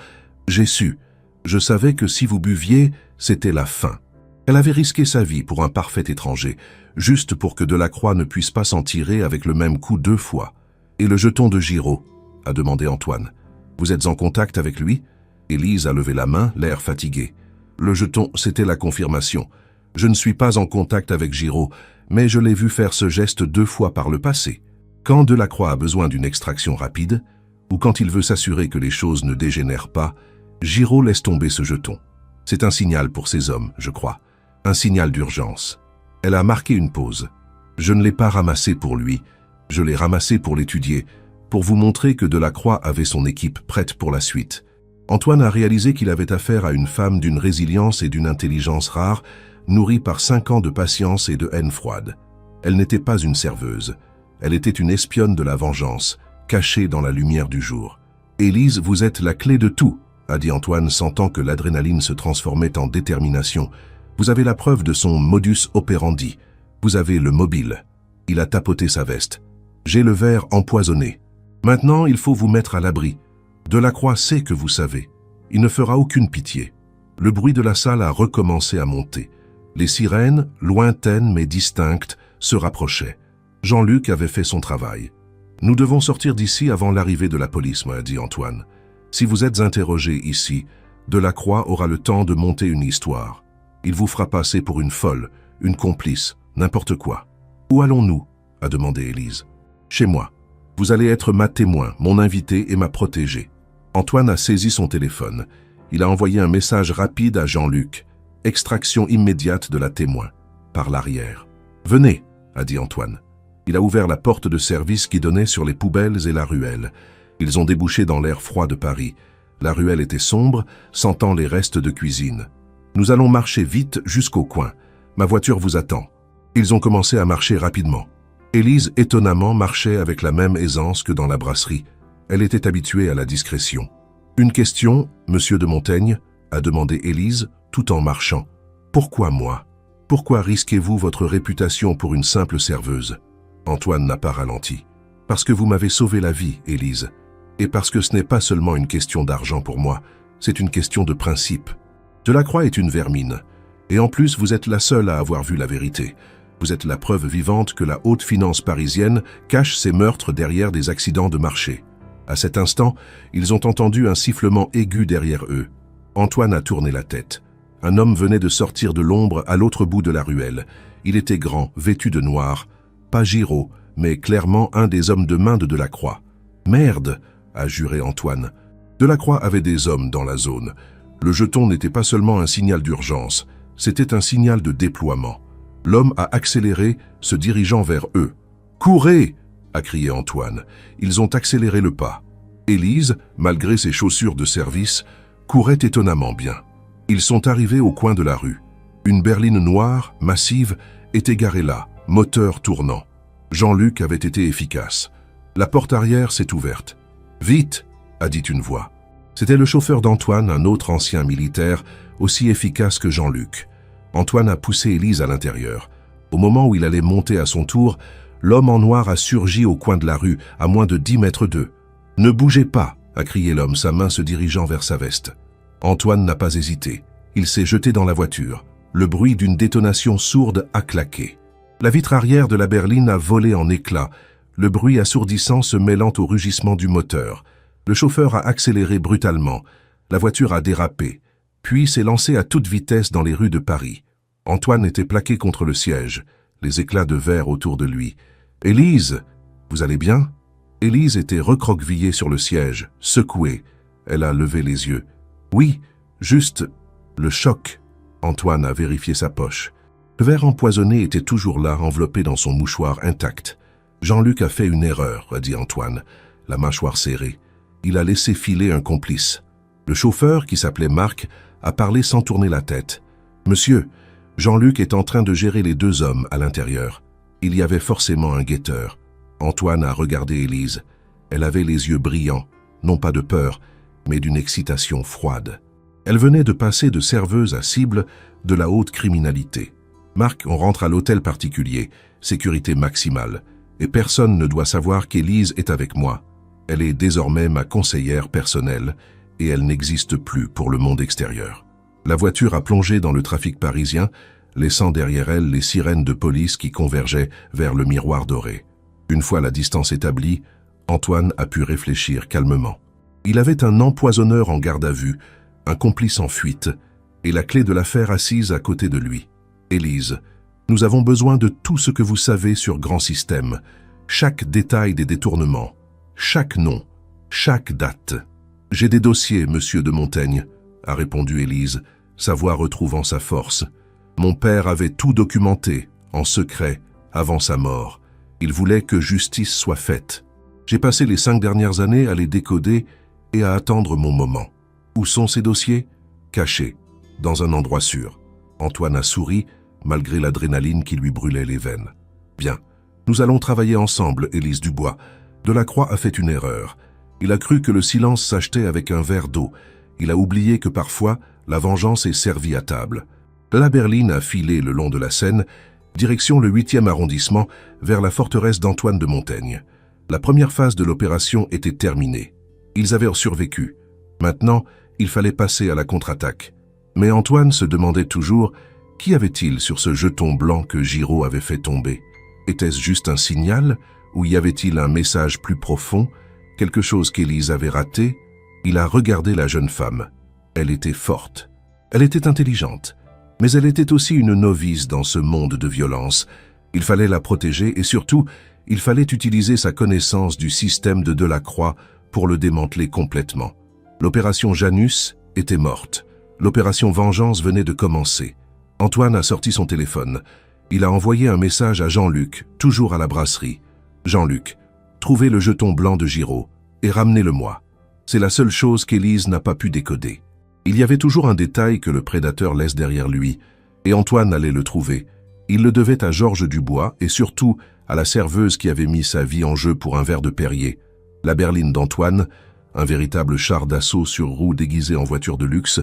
j'ai su. Je savais que si vous buviez, c'était la fin. Elle avait risqué sa vie pour un parfait étranger, juste pour que Delacroix ne puisse pas s'en tirer avec le même coup 2 fois. Et le jeton de Giraud, a demandé Antoine. Vous êtes en contact avec lui? Élise a levé la main, l'air fatigué. Le jeton, c'était la confirmation. Je ne suis pas en contact avec Giraud, mais je l'ai vu faire ce geste 2 fois par le passé. Quand Delacroix a besoin d'une extraction rapide, ou quand il veut s'assurer que les choses ne dégénèrent pas, Giraud laisse tomber ce jeton. C'est un signal pour ces hommes, je crois. Un signal d'urgence. Elle a marqué une pause. Je ne l'ai pas ramassé pour lui, je l'ai ramassé pour l'étudier, pour vous montrer que Delacroix avait son équipe prête pour la suite. Antoine a réalisé qu'il avait affaire à une femme d'une résilience et d'une intelligence rares, nourrie par 5 ans de patience et de haine froide. Elle n'était pas une serveuse. Elle était une espionne de la vengeance, cachée dans la lumière du jour. « Élise, vous êtes la clé de tout », a dit Antoine, sentant que l'adrénaline se transformait en détermination. « Vous avez la preuve de son modus operandi. Vous avez le mobile. » Il a tapoté sa veste. « J'ai le verre empoisonné. Maintenant, il faut vous mettre à l'abri. Delacroix sait que vous savez. Il ne fera aucune pitié. » Le bruit de la salle a recommencé à monter. Les sirènes, lointaines mais distinctes, se rapprochaient. Jean-Luc avait fait son travail. « Nous devons sortir d'ici avant l'arrivée de la police », m'a dit Antoine. « Si vous êtes interrogé ici, Delacroix aura le temps de monter une histoire. Il vous fera passer pour une folle, une complice, n'importe quoi. »« Où allons-nous » a demandé Élise. « Chez moi. Vous allez être ma témoin, mon invité et ma protégée. » Antoine a saisi son téléphone. Il a envoyé un message rapide à Jean-Luc. Extraction immédiate de la témoin, par l'arrière. « Venez » a dit Antoine. Il a ouvert la porte de service qui donnait sur les poubelles et la ruelle. Ils ont débouché dans l'air froid de Paris. La ruelle était sombre, sentant les restes de cuisine. Nous allons marcher vite jusqu'au coin. Ma voiture vous attend. Ils ont commencé à marcher rapidement. Élise, étonnamment, marchait avec la même aisance que dans la brasserie. Elle était habituée à la discrétion. Une question, monsieur de Montaigne, a demandé Élise, tout en marchant. Pourquoi moi? Pourquoi risquez-vous votre réputation pour une simple serveuse? Antoine n'a pas ralenti. Parce que vous m'avez sauvé la vie, Élise. Et parce que ce n'est pas seulement une question d'argent pour moi, c'est une question de principe. Delacroix est une vermine. Et en plus, vous êtes la seule à avoir vu la vérité. Vous êtes la preuve vivante que la haute finance parisienne cache ses meurtres derrière des accidents de marché. À cet instant, ils ont entendu un sifflement aigu derrière eux. Antoine a tourné la tête. Un homme venait de sortir de l'ombre à l'autre bout de la ruelle. Il était grand, vêtu de noir. Pas Giraud, mais clairement un des hommes de main de Delacroix. « Merde !» a juré Antoine. Delacroix avait des hommes dans la zone. Le jeton n'était pas seulement un signal d'urgence, c'était un signal de déploiement. L'homme a accéléré, se dirigeant vers eux. « Courez !» a crié Antoine. Ils ont accéléré le pas. Élise, malgré ses chaussures de service, courait étonnamment bien. Ils sont arrivés au coin de la rue. Une berline noire, massive, était garée là, moteur tournant. Jean-Luc avait été efficace. La porte arrière s'est ouverte. « Vite !» a dit une voix. C'était le chauffeur d'Antoine, un autre ancien militaire, aussi efficace que Jean-Luc. Antoine a poussé Élise à l'intérieur. Au moment où il allait monter à son tour, l'homme en noir a surgi au coin de la rue, à moins de 10 mètres d'eux. « Ne bougez pas !» a crié l'homme, sa main se dirigeant vers sa veste. Antoine n'a pas hésité. Il s'est jeté dans la voiture. Le bruit d'une détonation sourde a claqué. La vitre arrière de la berline a volé en éclats, le bruit assourdissant se mêlant au rugissement du moteur. Le chauffeur a accéléré brutalement. La voiture a dérapé, puis s'est lancée à toute vitesse dans les rues de Paris. Antoine était plaqué contre le siège, les éclats de verre autour de lui. « Élise, vous allez bien ?» Élise était recroquevillée sur le siège, secouée. Elle a levé les yeux. « Oui, juste le choc. » Antoine a vérifié sa poche. Le verre empoisonné était toujours là, enveloppé dans son mouchoir intact. « Jean-Luc a fait une erreur, » a dit Antoine, la mâchoire serrée. Il a laissé filer un complice. Le chauffeur, qui s'appelait Marc, a parlé sans tourner la tête. « Monsieur, Jean-Luc est en train de gérer les 2 hommes à l'intérieur. Il y avait forcément un guetteur. » Antoine a regardé Élise. Elle avait les yeux brillants, non pas de peur, mais d'une excitation froide. Elle venait de passer de serveuse à cible de la haute criminalité. « Marc, on rentre à l'hôtel particulier, sécurité maximale, et personne ne doit savoir qu'Élise est avec moi. Elle est désormais ma conseillère personnelle et elle n'existe plus pour le monde extérieur. » La voiture a plongé dans le trafic parisien, laissant derrière elle les sirènes de police qui convergeaient vers le miroir doré. Une fois la distance établie, Antoine a pu réfléchir calmement. Il avait un empoisonneur en garde à vue, un complice en fuite, et la clé de l'affaire assise à côté de lui. « Élise, nous avons besoin de tout ce que vous savez sur Grand Système, chaque détail des détournements, chaque nom, chaque date. »« J'ai des dossiers, monsieur de Montaigne, » a répondu Élise, sa voix retrouvant sa force. « Mon père avait tout documenté, en secret, avant sa mort. Il voulait que justice soit faite. J'ai passé les 5 dernières années à les décoder et à attendre mon moment. Où sont ces dossiers? Cachés, dans un endroit sûr. » Antoine a souri, malgré l'adrénaline qui lui brûlait les veines. « Bien, nous allons travailler ensemble, Élise Dubois. Delacroix a fait une erreur. Il a cru que le silence s'achetait avec un verre d'eau. Il a oublié que parfois, la vengeance est servie à table. » La berline a filé le long de la Seine, direction le 8e arrondissement, vers la forteresse d'Antoine de Montaigne. La première phase de l'opération était terminée. Ils avaient survécu. Maintenant, il fallait passer à la contre-attaque. Mais Antoine se demandait toujours qui avait-il sur ce jeton blanc que Giraud avait fait tomber. Était-ce juste un signal ou y avait-il un message plus profond, quelque chose qu'Élise avait raté? Il a regardé la jeune femme. Elle était forte. Elle était intelligente. Mais elle était aussi une novice dans ce monde de violence. Il fallait la protéger et surtout, il fallait utiliser sa connaissance du système de Delacroix pour le démanteler complètement. L'opération Janus était morte. L'opération Vengeance venait de commencer. Antoine a sorti son téléphone. Il a envoyé un message à Jean-Luc, toujours à la brasserie. « Jean-Luc, trouvez le jeton blanc de Giraud. et ramenez-le-moi. C'est la seule chose qu'Élise n'a pas pu décoder. Il y avait toujours un détail que le prédateur laisse derrière lui, et Antoine allait le trouver. Il le devait à Georges Dubois et surtout à la serveuse qui avait mis sa vie en jeu pour un verre de Perrier. La berline d'Antoine, un véritable char d'assaut sur roues déguisé en voiture de luxe,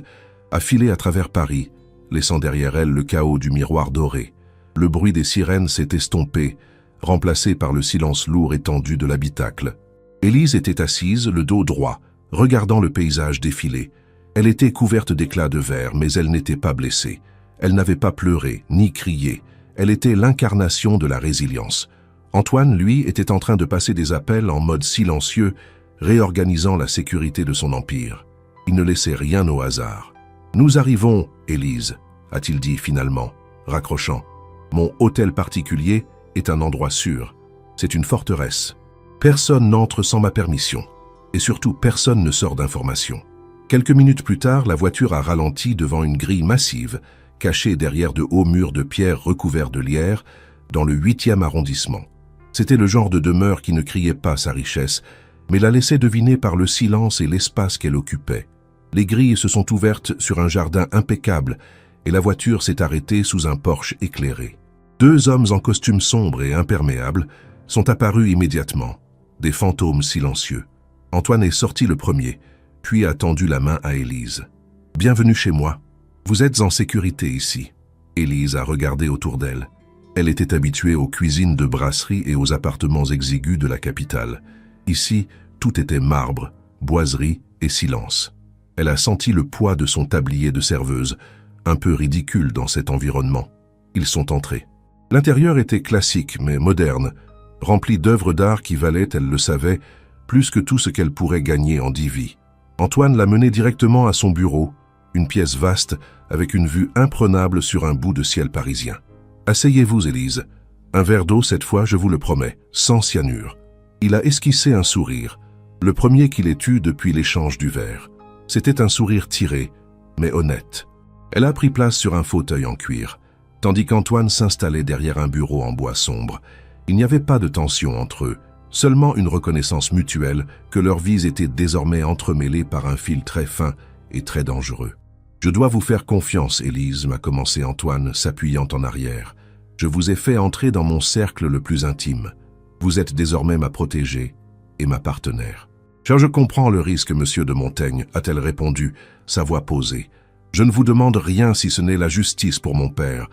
a filé à travers Paris, laissant derrière elle le chaos du miroir doré. Le bruit des sirènes s'est estompé, remplacé par le silence lourd et tendu de l'habitacle. Élise était assise, le dos droit, regardant le paysage défiler. Elle était couverte d'éclats de verre, mais elle n'était pas blessée. Elle n'avait pas pleuré, ni crié. Elle était l'incarnation de la résilience. Antoine, lui, était en train de passer des appels en mode silencieux, réorganisant la sécurité de son empire. Il ne laissait rien au hasard. « Nous arrivons, Élise », a-t-il dit finalement, raccrochant. « Mon hôtel particulier est un endroit sûr. C'est une forteresse. Personne n'entre sans ma permission. Et surtout, personne ne sort d'information. » Quelques minutes plus tard, la voiture a ralenti devant une grille massive, cachée derrière de hauts murs de pierre recouverts de lierre, dans le 8e arrondissement. C'était le genre de demeure qui ne criait pas sa richesse, mais la laissait deviner par le silence et l'espace qu'elle occupait. Les grilles se sont ouvertes sur un jardin impeccable, et la voiture s'est arrêtée sous un porche éclairé. 2 hommes en costume sombre et imperméable sont apparus immédiatement, des fantômes silencieux. Antoine est sorti le premier, puis a tendu la main à Élise. « Bienvenue chez moi. Vous êtes en sécurité ici. » Élise a regardé autour d'elle. Elle était habituée aux cuisines de brasserie et aux appartements exigus de la capitale. Ici, tout était marbre, boiserie et silence. Elle a senti le poids de son tablier de serveuse, un peu ridicule dans cet environnement. Ils sont entrés. L'intérieur était classique mais moderne, rempli d'œuvres d'art qui valaient, elle le savait, plus que tout ce qu'elle pourrait gagner en 10 vies. Antoine l'a menée directement à son bureau, une pièce vaste avec une vue imprenable sur un bout de ciel parisien. « Asseyez-vous, Élise. Un verre d'eau cette fois, je vous le promets, sans cyanure. » Il a esquissé un sourire, le premier qu'il ait eu depuis l'échange du verre. C'était un sourire tiré, mais honnête. Elle a pris place sur un fauteuil en cuir, tandis qu'Antoine s'installait derrière un bureau en bois sombre. Il n'y avait pas de tension entre eux, seulement une reconnaissance mutuelle que leurs vies étaient désormais entremêlées par un fil très fin et très dangereux. « Je dois vous faire confiance, Élise, » m'a commencé Antoine, s'appuyant en arrière. « Je vous ai fait entrer dans mon cercle le plus intime. Vous êtes désormais ma protégée et ma partenaire. »« Je comprends le risque, monsieur de Montaigne, » a-t-elle répondu, sa voix posée. « Je ne vous demande rien si ce n'est la justice pour mon père,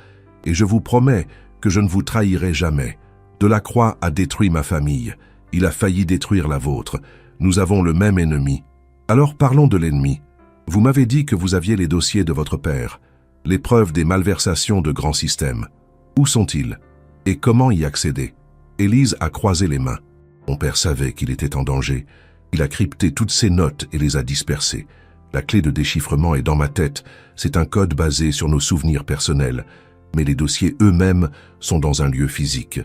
et je vous promets que je ne vous trahirai jamais. Delacroix a détruit ma famille, il a failli détruire la vôtre. Nous avons le même ennemi. Alors parlons de l'ennemi. Vous m'avez dit que vous aviez les dossiers de votre père, les preuves des malversations de grands systèmes. Où sont-ils? Et comment y accéder? » Élise a croisé les mains. Mon père savait qu'il était en danger. Il a crypté toutes ses notes et les a dispersées. La clé de déchiffrement est dans ma tête. C'est un code basé sur nos souvenirs personnels. Mais les dossiers eux-mêmes sont dans un lieu physique.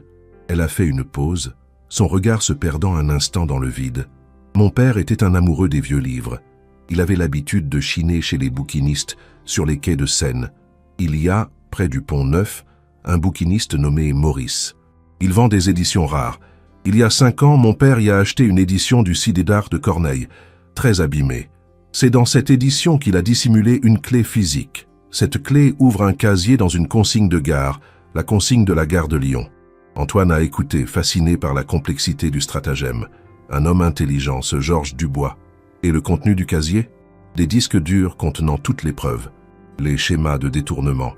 Elle a fait une pause, son regard se perdant un instant dans le vide. Mon père était un amoureux des vieux livres. Il avait l'habitude de chiner chez les bouquinistes sur les quais de Seine. Il y a, près du Pont Neuf, un bouquiniste nommé Maurice. Il vend des éditions rares. Il y a 5 ans, mon père y a acheté une édition du Sidédar de Corneille, très abîmée. C'est dans cette édition qu'il a dissimulé une clé physique. Cette clé ouvre un casier dans une consigne de gare, la consigne de la gare de Lyon. Antoine a écouté, fasciné par la complexité du stratagème. Un homme intelligent, ce Georges Dubois. Et le contenu du casier? Des disques durs contenant toutes les preuves. Les schémas de détournement,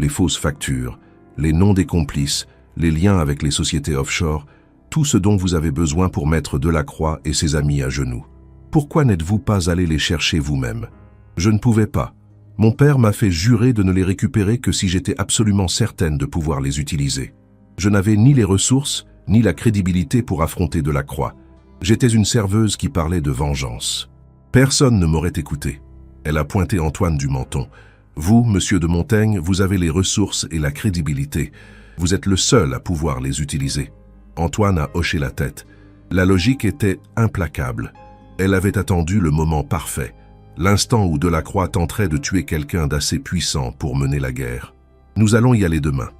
les fausses factures, les noms des complices, les liens avec les sociétés offshore, tout ce dont vous avez besoin pour mettre Delacroix et ses amis à genoux. Pourquoi n'êtes-vous pas allé les chercher vous-même? Je ne pouvais pas. Mon père m'a fait jurer de ne les récupérer que si j'étais absolument certaine de pouvoir les utiliser. Je n'avais ni les ressources, ni la crédibilité pour affronter Delacroix. J'étais une serveuse qui parlait de vengeance. Personne ne m'aurait écouté. Elle a pointé Antoine du menton. Vous, monsieur de Montaigne, vous avez les ressources et la crédibilité. Vous êtes le seul à pouvoir les utiliser. Antoine a hoché la tête. La logique était implacable. Elle avait attendu le moment parfait, l'instant où Delacroix tenterait de tuer quelqu'un d'assez puissant pour mener la guerre. Nous allons y aller demain.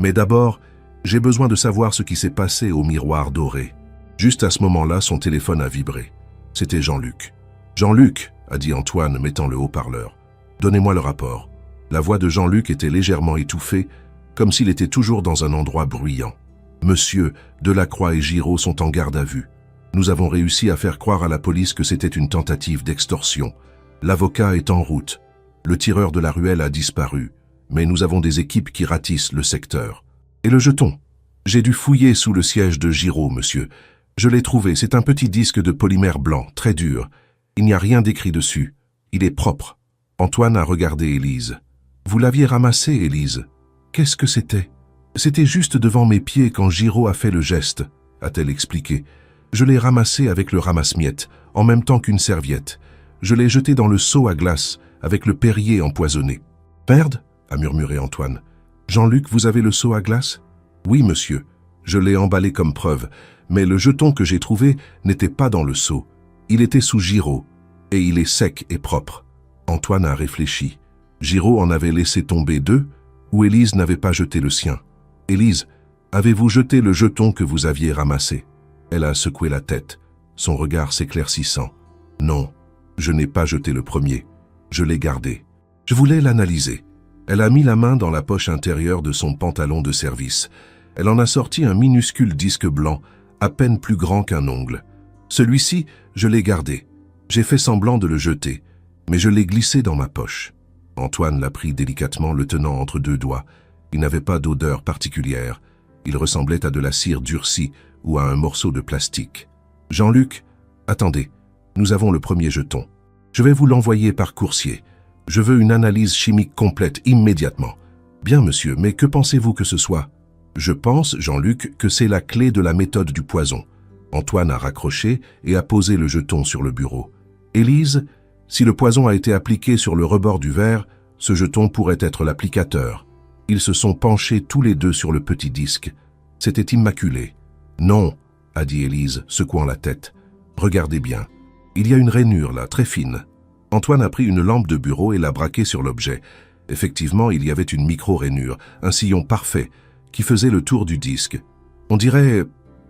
Mais d'abord, j'ai besoin de savoir ce qui s'est passé au miroir doré. Juste à ce moment-là, son téléphone a vibré. C'était Jean-Luc. « Jean-Luc !» a dit Antoine, mettant le haut-parleur. « Donnez-moi le rapport. » La voix de Jean-Luc était légèrement étouffée, comme s'il était toujours dans un endroit bruyant. « Monsieur, Delacroix et Giraud sont en garde à vue. Nous avons réussi à faire croire à la police que c'était une tentative d'extorsion. L'avocat est en route. Le tireur de la ruelle a disparu, mais nous avons des équipes qui ratissent le secteur. Et le jeton? J'ai dû fouiller sous le siège de Giraud, monsieur. Je l'ai trouvé, c'est un petit disque de polymère blanc, très dur. Il n'y a rien d'écrit dessus. Il est propre. » Antoine a regardé Élise. « Vous l'aviez ramassé, Élise. Qu'est-ce que c'était? » « C'était juste devant mes pieds quand Giraud a fait le geste, » a-t-elle expliqué. « Je l'ai ramassé avec le ramasse-miettes, en même temps qu'une serviette. Je l'ai jeté dans le seau à glace, avec le Perrier empoisonné. »« Merde !» a murmuré Antoine. « Jean-Luc, vous avez le seau à glace ?»« Oui, monsieur. Je l'ai emballé comme preuve, mais le jeton que j'ai trouvé n'était pas dans le seau. Il était sous Giraud, et il est sec et propre. » Antoine a réfléchi. Giraud en avait laissé tomber 2, ou Élise n'avait pas jeté le sien. « Élise, avez-vous jeté le jeton que vous aviez ramassé ?» Elle a secoué la tête, son regard s'éclaircissant. « Non, je n'ai pas jeté le premier. Je l'ai gardé. Je voulais l'analyser. » Elle a mis la main dans la poche intérieure de son pantalon de service. Elle en a sorti un minuscule disque blanc, à peine plus grand qu'un ongle. « Celui-ci, je l'ai gardé. J'ai fait semblant de le jeter, mais je l'ai glissé dans ma poche. » Antoine l'a pris délicatement, le tenant entre 2 doigts. Il n'avait pas d'odeur particulière. Il ressemblait à de la cire durcie ou à un morceau de plastique. « Jean-Luc, attendez, nous avons le premier jeton. Je vais vous l'envoyer par coursier. Je veux une analyse chimique complète immédiatement. »« Bien, monsieur, mais que pensez-vous que ce soit ?»« Je pense, Jean-Luc, que c'est la clé de la méthode du poison. » Antoine a raccroché et a posé le jeton sur le bureau. « Élise, si le poison a été appliqué sur le rebord du verre, ce jeton pourrait être l'applicateur. » Ils se sont penchés tous les 2 sur le petit disque. C'était immaculé. « Non, » a dit Élise, secouant la tête. « Regardez bien. Il y a une rainure là, très fine. » Antoine a pris une lampe de bureau et l'a braquée sur l'objet. Effectivement, il y avait une micro-rainure, un sillon parfait, qui faisait le tour du disque. « On dirait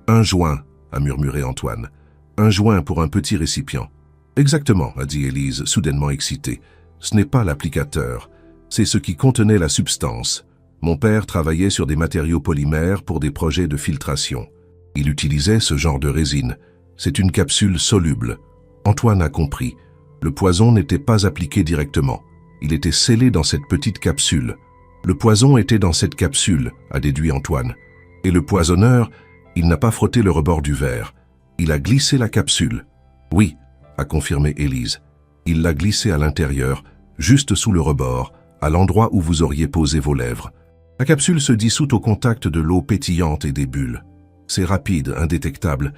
un joint, » a murmuré Antoine. « Un joint pour un petit récipient. »« Exactement, » a dit Élise, soudainement excitée. « Ce n'est pas l'applicateur. C'est ce qui contenait la substance. Mon père travaillait sur des matériaux polymères pour des projets de filtration. Il utilisait ce genre de résine. C'est une capsule soluble. » Antoine a compris. Le poison n'était pas appliqué directement. Il était scellé dans cette petite capsule. Le poison était dans cette capsule, a déduit Antoine. Et le poisonneur, il n'a pas frotté le rebord du verre. Il a glissé la capsule. Oui, a confirmé Élise. Il l'a glissée à l'intérieur, juste sous le rebord, à l'endroit où vous auriez posé vos lèvres. La capsule se dissout au contact de l'eau pétillante et des bulles. C'est rapide, indétectable,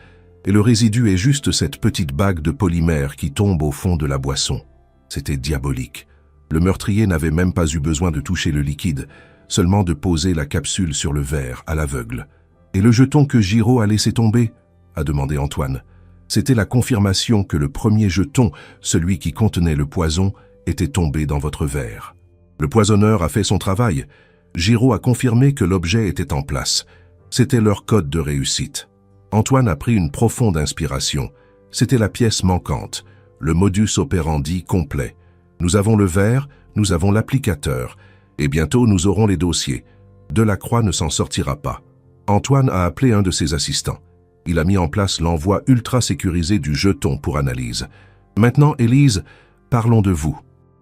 et le résidu est juste cette petite bague de polymère qui tombe au fond de la boisson. C'était diabolique. Le meurtrier n'avait même pas eu besoin de toucher le liquide, seulement de poser la capsule sur le verre, à l'aveugle. « Et le jeton que Giraud a laissé tomber ?» a demandé Antoine. C'était la confirmation que le premier jeton, celui qui contenait le poison, était tombé dans votre verre. Le poisonneur a fait son travail. Giraud a confirmé que l'objet était en place. C'était leur code de réussite. Antoine a pris une profonde inspiration. C'était la pièce manquante, le modus operandi complet. Nous avons le verre, nous avons l'applicateur, et bientôt nous aurons les dossiers. Delacroix ne s'en sortira pas. Antoine a appelé un de ses assistants. Il a mis en place l'envoi ultra sécurisé du jeton pour analyse. Maintenant, Élise, parlons de vous.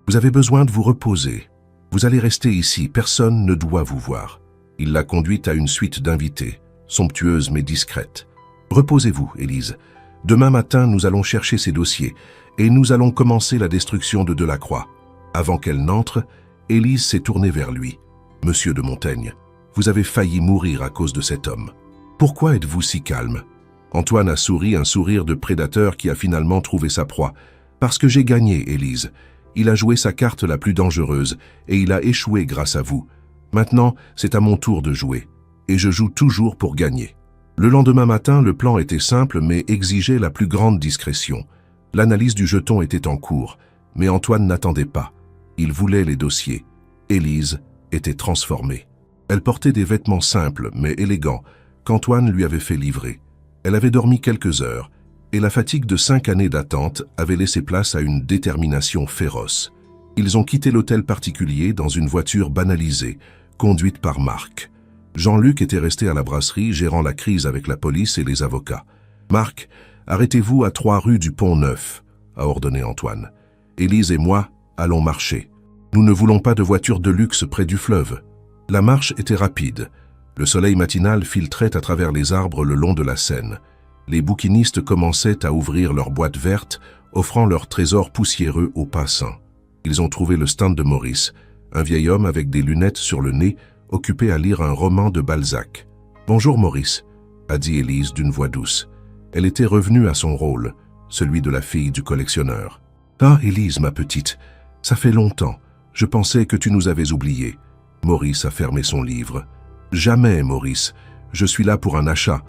Vous avez besoin de vous reposer. Vous allez rester ici, personne ne doit vous voir. Il l'a conduite à une suite d'invités, somptueuse mais discrète. Reposez-vous, Élise. Demain matin, nous allons chercher ces dossiers et nous allons commencer la destruction de Delacroix. Avant qu'elle n'entre, Élise s'est tournée vers lui. « Monsieur de Montaigne, vous avez failli mourir à cause de cet homme. Pourquoi êtes-vous si calme ?» Antoine a souri, un sourire de prédateur qui a finalement trouvé sa proie. « Parce que j'ai gagné, Élise. Il a joué sa carte la plus dangereuse et il a échoué grâce à vous. Maintenant, c'est à mon tour de jouer. Et je joue toujours pour gagner. » Le lendemain matin, le plan était simple mais exigeait la plus grande discrétion. L'analyse du jeton était en cours, mais Antoine n'attendait pas. Il voulait les dossiers. Élise était transformée. Elle portait des vêtements simples mais élégants qu'Antoine lui avait fait livrer. Elle avait dormi quelques heures. et la fatigue de 5 années d'attente avait laissé place à une détermination féroce. Ils ont quitté l'hôtel particulier dans une voiture banalisée, conduite par Marc. Jean-Luc était resté à la brasserie, gérant la crise avec la police et les avocats. « Marc, arrêtez-vous à 3 rue du Pont-Neuf », a ordonné Antoine. « Élise et moi allons marcher. Nous ne voulons pas de voiture de luxe près du fleuve. » La marche était rapide. Le soleil matinal filtrait à travers les arbres le long de la Seine. Les bouquinistes commençaient à ouvrir leurs boîtes vertes, offrant leurs trésors poussiéreux aux passants. Ils ont trouvé le stand de Maurice, un vieil homme avec des lunettes sur le nez, occupé à lire un roman de Balzac. « Bonjour Maurice », a dit Élise d'une voix douce. Elle était revenue à son rôle, celui de la fille du collectionneur. « Ah, Élise, ma petite, ça fait longtemps. Je pensais que tu nous avais oubliés. » Maurice a fermé son livre. « Jamais, Maurice. Je suis là pour un achat.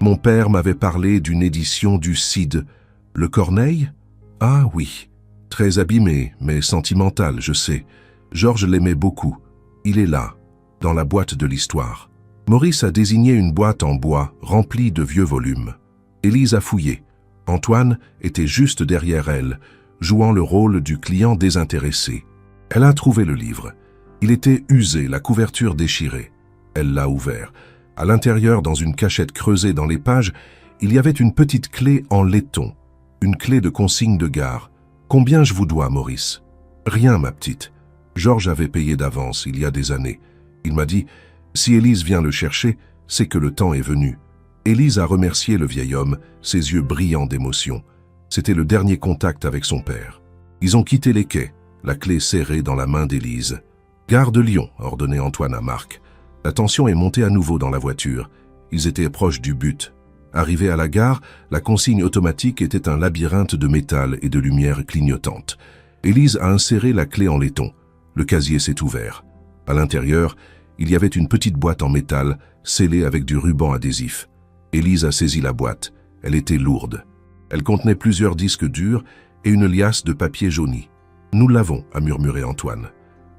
Mon père m'avait parlé d'une édition du Cid. Le Corneille? Ah oui. Très abîmé, mais sentimental, je sais. Georges l'aimait beaucoup. Il est là, dans la boîte de l'histoire. » Maurice a désigné une boîte en bois remplie de vieux volumes. Élise a fouillé. Antoine était juste derrière elle, jouant le rôle du client désintéressé. Elle a trouvé le livre. Il était usé, la couverture déchirée. Elle l'a ouvert. À l'intérieur, dans une cachette creusée dans les pages, il y avait une petite clé en laiton, une clé de consigne de gare. « Combien je vous dois, Maurice ?»« Rien, ma petite. Georges avait payé d'avance, il y a des années. Il m'a dit, si Élise vient le chercher, c'est que le temps est venu. » Élise a remercié le vieil homme, ses yeux brillants d'émotion. C'était le dernier contact avec son père. Ils ont quitté les quais, la clé serrée dans la main d'Élise. « Gare de Lyon », a ordonné Antoine à Marc. La tension est montée à nouveau dans la voiture. Ils étaient proches du but. Arrivés à la gare, la consigne automatique était un labyrinthe de métal et de lumière clignotante. Élise a inséré la clé en laiton. Le casier s'est ouvert. À l'intérieur, il y avait une petite boîte en métal, scellée avec du ruban adhésif. Élise a saisi la boîte. Elle était lourde. Elle contenait plusieurs disques durs et une liasse de papier jauni. « Nous l'avons », a murmuré Antoine.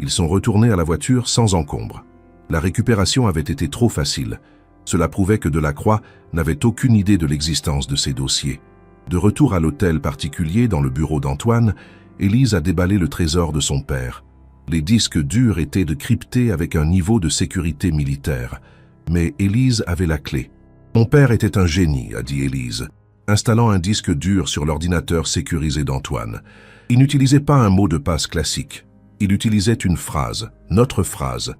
Ils sont retournés à la voiture sans encombre. La récupération avait été trop facile. Cela prouvait que Delacroix n'avait aucune idée de l'existence de ces dossiers. De retour à l'hôtel particulier dans le bureau d'Antoine, Élise a déballé le trésor de son père. Les disques durs étaient cryptés avec un niveau de sécurité militaire. Mais Élise avait la clé. « Mon père était un génie », a dit Élise, installant un disque dur sur l'ordinateur sécurisé d'Antoine. Il n'utilisait pas un mot de passe classique. Il utilisait une phrase, notre phrase.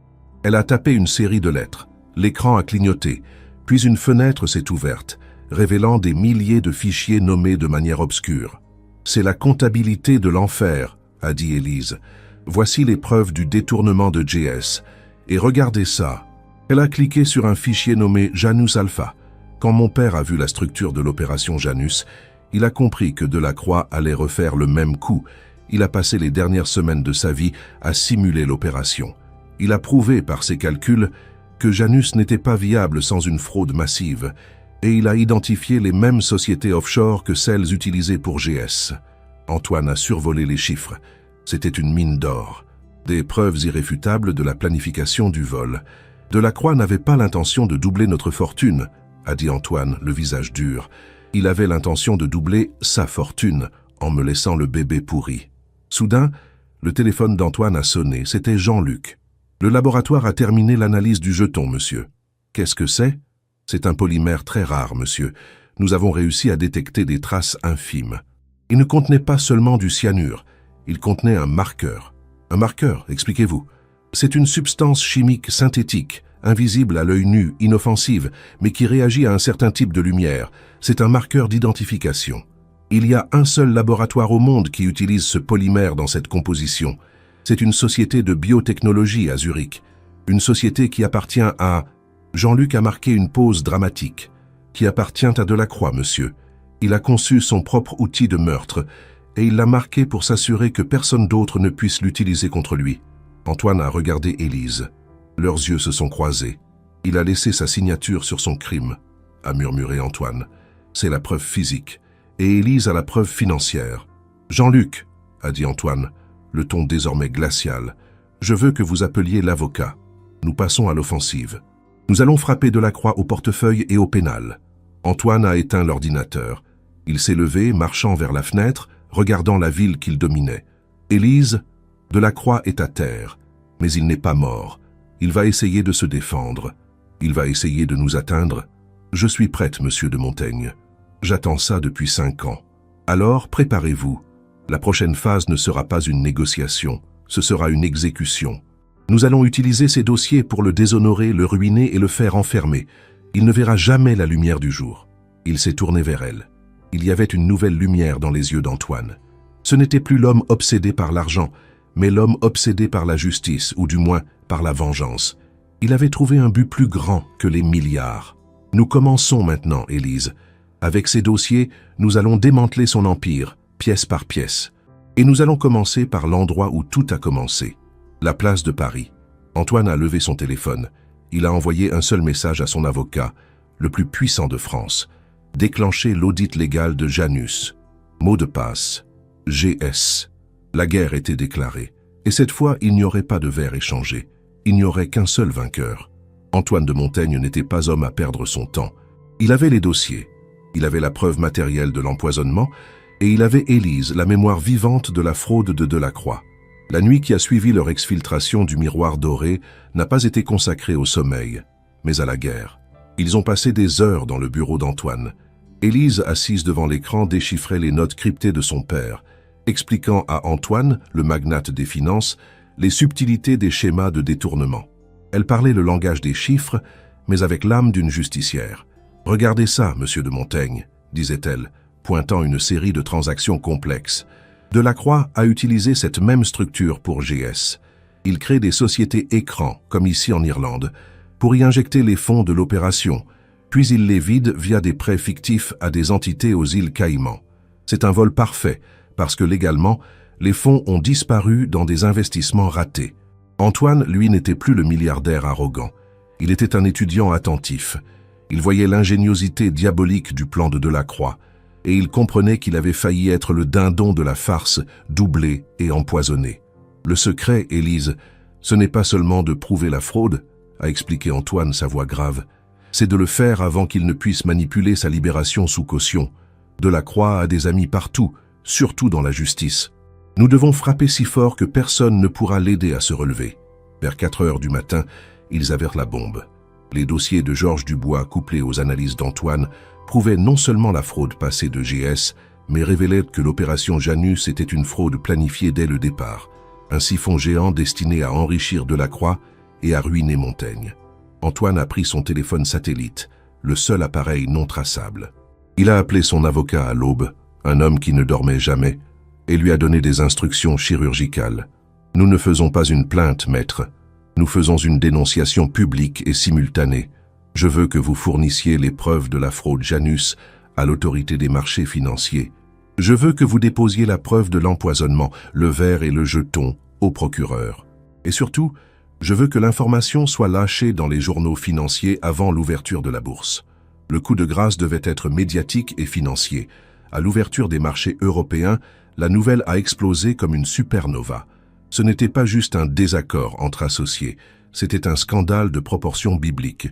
Elle a tapé une série de lettres. L'écran a clignoté, puis une fenêtre s'est ouverte, révélant des milliers de fichiers nommés de manière obscure. « C'est la comptabilité de l'enfer », a dit Élise. « Voici les preuves du détournement de JS. Et regardez ça. » Elle a cliqué sur un fichier nommé Janus Alpha. Quand mon père a vu la structure de l'opération Janus, il a compris que Delacroix allait refaire le même coup. Il a passé les dernières semaines de sa vie à simuler l'opération. Il a prouvé par ses calculs que Janus n'était pas viable sans une fraude massive, et il a identifié les mêmes sociétés offshore que celles utilisées pour GS. Antoine a survolé les chiffres. C'était une mine d'or. Des preuves irréfutables de la planification du vol. Delacroix n'avait pas l'intention de doubler notre fortune, a dit Antoine, le visage dur. Il avait l'intention de doubler sa fortune en me laissant le bébé pourri. Soudain, le téléphone d'Antoine a sonné. C'était Jean-Luc. « Le laboratoire a terminé l'analyse du jeton, monsieur. »« Qu'est-ce que c'est ?»« C'est un polymère très rare, monsieur. Nous avons réussi à détecter des traces infimes. Il ne contenait pas seulement du cyanure. Il contenait un marqueur. »« Un marqueur, expliquez-vous. »« C'est une substance chimique synthétique, invisible à l'œil nu, inoffensive, mais qui réagit à un certain type de lumière. C'est un marqueur d'identification. Il y a un seul laboratoire au monde qui utilise ce polymère dans cette composition. C'est une société de biotechnologie à Zurich. Une société qui appartient à... » Jean-Luc a marqué une pause dramatique. « Qui appartient à Delacroix, monsieur. Il a conçu son propre outil de meurtre, et il l'a marqué pour s'assurer que personne d'autre ne puisse l'utiliser contre lui. » Antoine a regardé Élise. Leurs yeux se sont croisés. « Il a laissé sa signature sur son crime, » a murmuré Antoine. « C'est la preuve physique. Et Élise a la preuve financière. »« Jean-Luc, » a dit Antoine, le ton désormais glacial, « je veux que vous appeliez l'avocat. Nous passons à l'offensive. Nous allons frapper Delacroix au portefeuille et au pénal. » Antoine a éteint l'ordinateur. Il s'est levé, marchant vers la fenêtre, regardant la ville qu'il dominait. « Élise, Delacroix est à terre, mais il n'est pas mort. Il va essayer de se défendre. Il va essayer de nous atteindre. Je suis prête, monsieur de Montaigne. J'attends ça depuis 5 ans. Alors, préparez-vous. La prochaine phase ne sera pas une négociation, ce sera une exécution. Nous allons utiliser ces dossiers pour le déshonorer, le ruiner et le faire enfermer. Il ne verra jamais la lumière du jour. » Il s'est tourné vers elle. Il y avait une nouvelle lumière dans les yeux d'Antoine. Ce n'était plus l'homme obsédé par l'argent, mais l'homme obsédé par la justice, ou du moins par la vengeance. Il avait trouvé un but plus grand que les milliards. Nous commençons maintenant, Élise. Avec ces dossiers, nous allons démanteler son empire, pièce par pièce. Et nous allons commencer par l'endroit où tout a commencé, la place de Paris. Antoine a levé son téléphone. Il a envoyé un seul message à son avocat, le plus puissant de France. Déclencher l'audit légal de Janus. Mot de passe. GS. La guerre était déclarée. Et cette fois, il n'y aurait pas de verre échangé. Il n'y aurait qu'un seul vainqueur. Antoine de Montaigne n'était pas homme à perdre son temps. Il avait les dossiers. Il avait la preuve matérielle de l'empoisonnement et il avait Élise, la mémoire vivante de la fraude de Delacroix. La nuit qui a suivi leur exfiltration du miroir doré n'a pas été consacrée au sommeil, mais à la guerre. Ils ont passé des heures dans le bureau d'Antoine. Élise, assise devant l'écran, déchiffrait les notes cryptées de son père, expliquant à Antoine, le magnate des finances, les subtilités des schémas de détournement. Elle parlait le langage des chiffres, mais avec l'âme d'une justicière. « Regardez ça, monsieur de Montaigne », disait-elle, pointant une série de transactions complexes. Delacroix a utilisé cette même structure pour GS. Il crée des sociétés écrans, comme ici en Irlande, pour y injecter les fonds de l'opération, puis il les vide via des prêts fictifs à des entités aux îles Caïmans. C'est un vol parfait, parce que légalement, les fonds ont disparu dans des investissements ratés. Antoine, lui, n'était plus le milliardaire arrogant. Il était un étudiant attentif. Il voyait l'ingéniosité diabolique du plan de Delacroix, et il comprenait qu'il avait failli être le dindon de la farce, doublé et empoisonné. Le secret, Élise, ce n'est pas seulement de prouver la fraude, a expliqué Antoine, sa voix grave, c'est de le faire avant qu'il ne puisse manipuler sa libération sous caution. Delacroix a des amis partout, surtout dans la justice. Nous devons frapper si fort que personne ne pourra l'aider à se relever. Vers 4 heures du matin, ils avèrent la bombe. Les dossiers de Georges Dubois, couplés aux analyses d'Antoine, prouvaient non seulement la fraude passée de GS, mais révélaient que l'opération Janus était une fraude planifiée dès le départ, un siphon géant destiné à enrichir Delacroix et à ruiner Montaigne. Antoine a pris son téléphone satellite, le seul appareil non traçable. Il a appelé son avocat à l'aube, un homme qui ne dormait jamais, et lui a donné des instructions chirurgicales. « Nous ne faisons pas une plainte, maître. Nous faisons une dénonciation publique et simultanée. Je veux que vous fournissiez les preuves de la fraude Janus à l'autorité des marchés financiers. Je veux que vous déposiez la preuve de l'empoisonnement, le verre et le jeton, au procureur. Et surtout, je veux que l'information soit lâchée dans les journaux financiers avant l'ouverture de la bourse. Le coup de grâce devait être médiatique et financier. À l'ouverture des marchés européens, la nouvelle a explosé comme une supernova. Ce n'était pas juste un désaccord entre associés, c'était un scandale de proportions bibliques.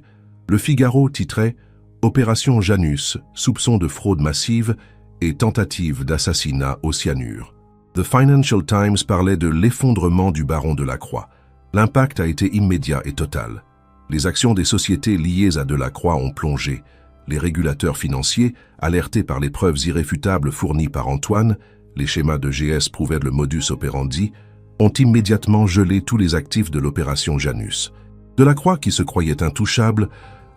Le Figaro titrait « Opération Janus, soupçon de fraude massive et tentative d'assassinat au cyanure ». The Financial Times parlait de l'effondrement du baron Delacroix. L'impact a été immédiat et total. Les actions des sociétés liées à Delacroix ont plongé. Les régulateurs financiers, alertés par les preuves irréfutables fournies par Antoine, les schémas de GS prouvaient le modus operandi, ont immédiatement gelé tous les actifs de l'opération Janus. Delacroix, qui se croyait intouchable,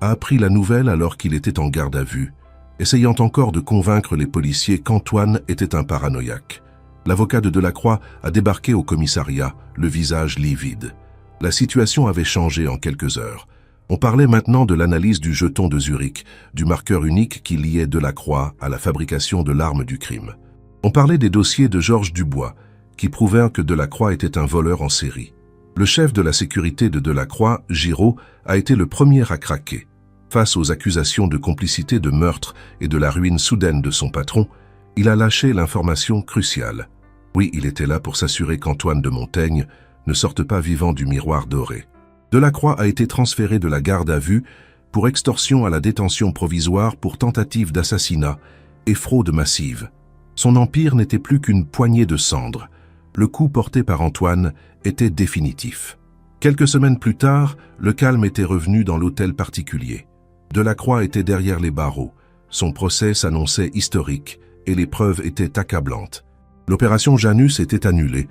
a appris la nouvelle alors qu'il était en garde à vue, essayant encore de convaincre les policiers qu'Antoine était un paranoïaque. L'avocat de Delacroix a débarqué au commissariat, le visage livide. La situation avait changé en quelques heures. On parlait maintenant de l'analyse du jeton de Zurich, du marqueur unique qui liait Delacroix à la fabrication de l'arme du crime. On parlait des dossiers de Georges Dubois, qui prouvèrent que Delacroix était un voleur en série. Le chef de la sécurité de Delacroix, Giraud, a été le premier à craquer. Face aux accusations de complicité de meurtre et de la ruine soudaine de son patron, il a lâché l'information cruciale. Oui, il était là pour s'assurer qu'Antoine de Montaigne ne sorte pas vivant du miroir doré. Delacroix a été transféré de la garde à vue pour extorsion à la détention provisoire pour tentative d'assassinat et fraude massive. Son empire n'était plus qu'une poignée de cendres. Le coup porté par Antoine était définitif. Quelques semaines plus tard, le calme était revenu dans l'hôtel particulier. Delacroix était derrière les barreaux. Son procès s'annonçait historique et les preuves étaient accablantes. L'opération Janus était annulée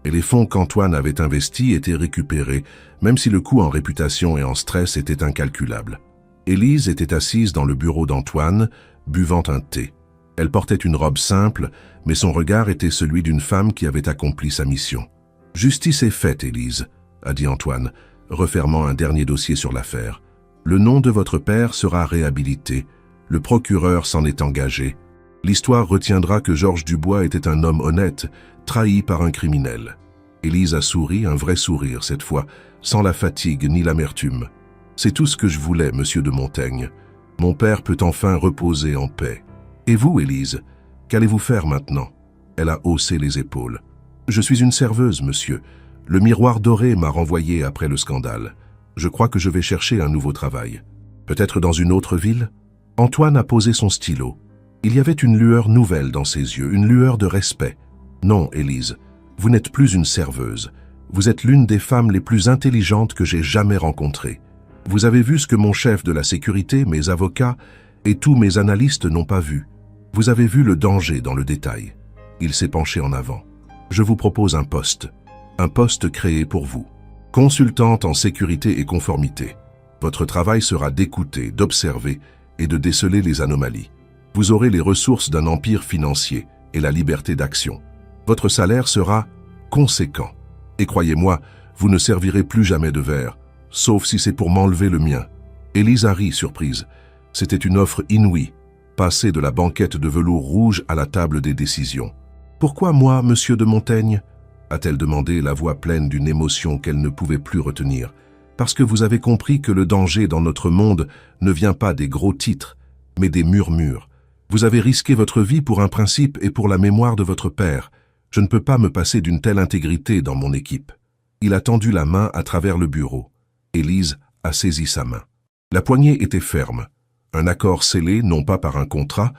et les fonds qu'Antoine avait investis étaient récupérés, même si le coût en réputation et en stress était incalculable. Élise était assise dans le bureau d'Antoine, buvant un thé. Elle portait une robe simple, mais son regard était celui d'une femme qui avait accompli sa mission. « Justice est faite, Élise », a dit Antoine, refermant un dernier dossier sur l'affaire. « Le nom de votre père sera réhabilité. Le procureur s'en est engagé. L'histoire retiendra que Georges Dubois était un homme honnête, trahi par un criminel. » Élise a souri, un vrai sourire cette fois, sans la fatigue ni l'amertume. « C'est tout ce que je voulais, monsieur de Montaigne. Mon père peut enfin reposer en paix. Et vous, Élise, qu'allez-vous faire maintenant ?» Elle a haussé les épaules. « Je suis une serveuse, monsieur. Le miroir doré m'a renvoyé après le scandale. Je crois que je vais chercher un nouveau travail. Peut-être dans une autre ville ?» Antoine a posé son stylo. Il y avait une lueur nouvelle dans ses yeux, une lueur de respect. « Non, Élise, vous n'êtes plus une serveuse. Vous êtes l'une des femmes les plus intelligentes que j'ai jamais rencontrées. Vous avez vu ce que mon chef de la sécurité, mes avocats et tous mes analystes n'ont pas vu. Vous avez vu le danger dans le détail. » Il s'est penché en avant. « Je vous propose un poste créé pour vous. Consultante en sécurité et conformité. Votre travail sera d'écouter, d'observer et de déceler les anomalies. Vous aurez les ressources d'un empire financier et la liberté d'action. Votre salaire sera conséquent. Et croyez-moi, vous ne servirez plus jamais de verre, sauf si c'est pour m'enlever le mien. » Élise a ri, surprise. C'était une offre inouïe, passer de la banquette de velours rouge à la table des décisions. « Pourquoi moi, monsieur de Montaigne ?» a-t-elle demandé, la voix pleine d'une émotion qu'elle ne pouvait plus retenir. « Parce que vous avez compris que le danger dans notre monde ne vient pas des gros titres, mais des murmures. Vous avez risqué votre vie pour un principe et pour la mémoire de votre père. Je ne peux pas me passer d'une telle intégrité dans mon équipe. » Il a tendu la main à travers le bureau. Élise a saisi sa main. La poignée était ferme. Un accord scellé non pas par un contrat,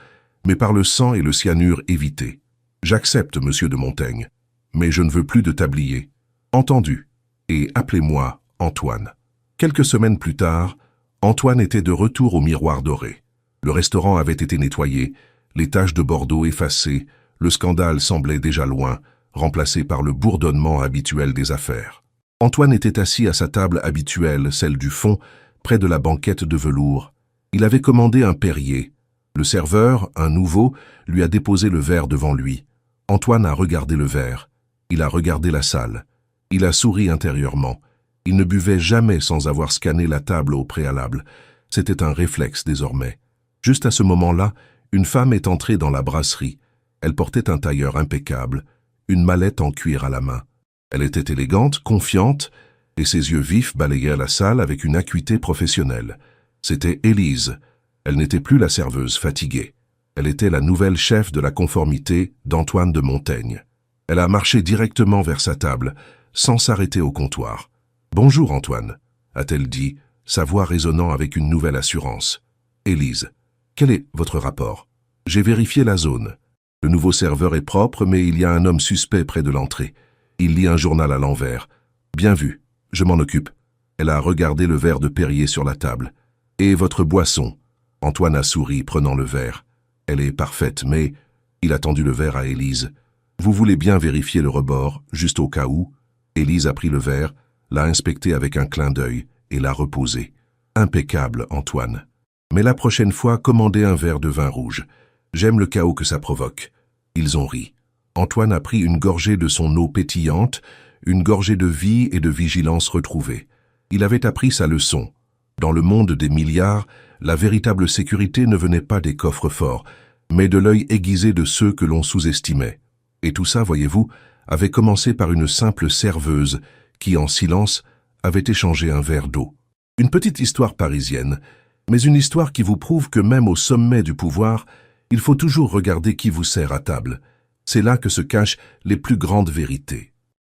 mais par le sang et le cyanure évité. « J'accepte, monsieur de Montaigne, mais je ne veux plus de tablier. Entendu. Et appelez-moi Antoine. » Quelques semaines plus tard, Antoine était de retour au Miroir Doré. Le restaurant avait été nettoyé, les taches de Bordeaux effacées, le scandale semblait déjà loin, remplacé par le bourdonnement habituel des affaires. Antoine était assis à sa table habituelle, celle du fond, près de la banquette de velours. Il avait commandé un Perrier. Le serveur, un nouveau, lui a déposé le verre devant lui. Antoine a regardé le verre. Il a regardé la salle. Il a souri intérieurement. Il ne buvait jamais sans avoir scanné la table au préalable. C'était un réflexe désormais. Juste à ce moment-là, une femme est entrée dans la brasserie. Elle portait un tailleur impeccable, une mallette en cuir à la main. Elle était élégante, confiante, et ses yeux vifs balayaient la salle avec une acuité professionnelle. C'était Élise. Elle n'était plus la serveuse fatiguée. Elle était la nouvelle chef de la conformité d'Antoine de Montaigne. Elle a marché directement vers sa table, sans s'arrêter au comptoir. « Bonjour Antoine », a-t-elle dit, sa voix résonnant avec une nouvelle assurance. « Élise, quel est votre rapport ? J'ai vérifié la zone. Le nouveau serveur est propre, mais il y a un homme suspect près de l'entrée. Il lit un journal à l'envers. Bien vu, je m'en occupe. » Elle a regardé le verre de Perrier sur la table. « Et votre boisson ?» Antoine a souri, prenant le verre. « Elle est parfaite, mais... » Il a tendu le verre à Élise. « Vous voulez bien vérifier le rebord, juste au cas où ?» Élise a pris le verre, l'a inspecté avec un clin d'œil et l'a reposé. « Impeccable, Antoine. Mais la prochaine fois, commandez un verre de vin rouge. J'aime le chaos que ça provoque. » Ils ont ri. Antoine a pris une gorgée de son eau pétillante, une gorgée de vie et de vigilance retrouvée. Il avait appris sa leçon. Dans le monde des milliards, la véritable sécurité ne venait pas des coffres forts, mais de l'œil aiguisé de ceux que l'on sous-estimait. Et tout ça, voyez-vous, avait commencé par une simple serveuse qui, en silence, avait échangé un verre d'eau. Une petite histoire parisienne, mais une histoire qui vous prouve que même au sommet du pouvoir, il faut toujours regarder qui vous sert à table. C'est là que se cachent les plus grandes vérités.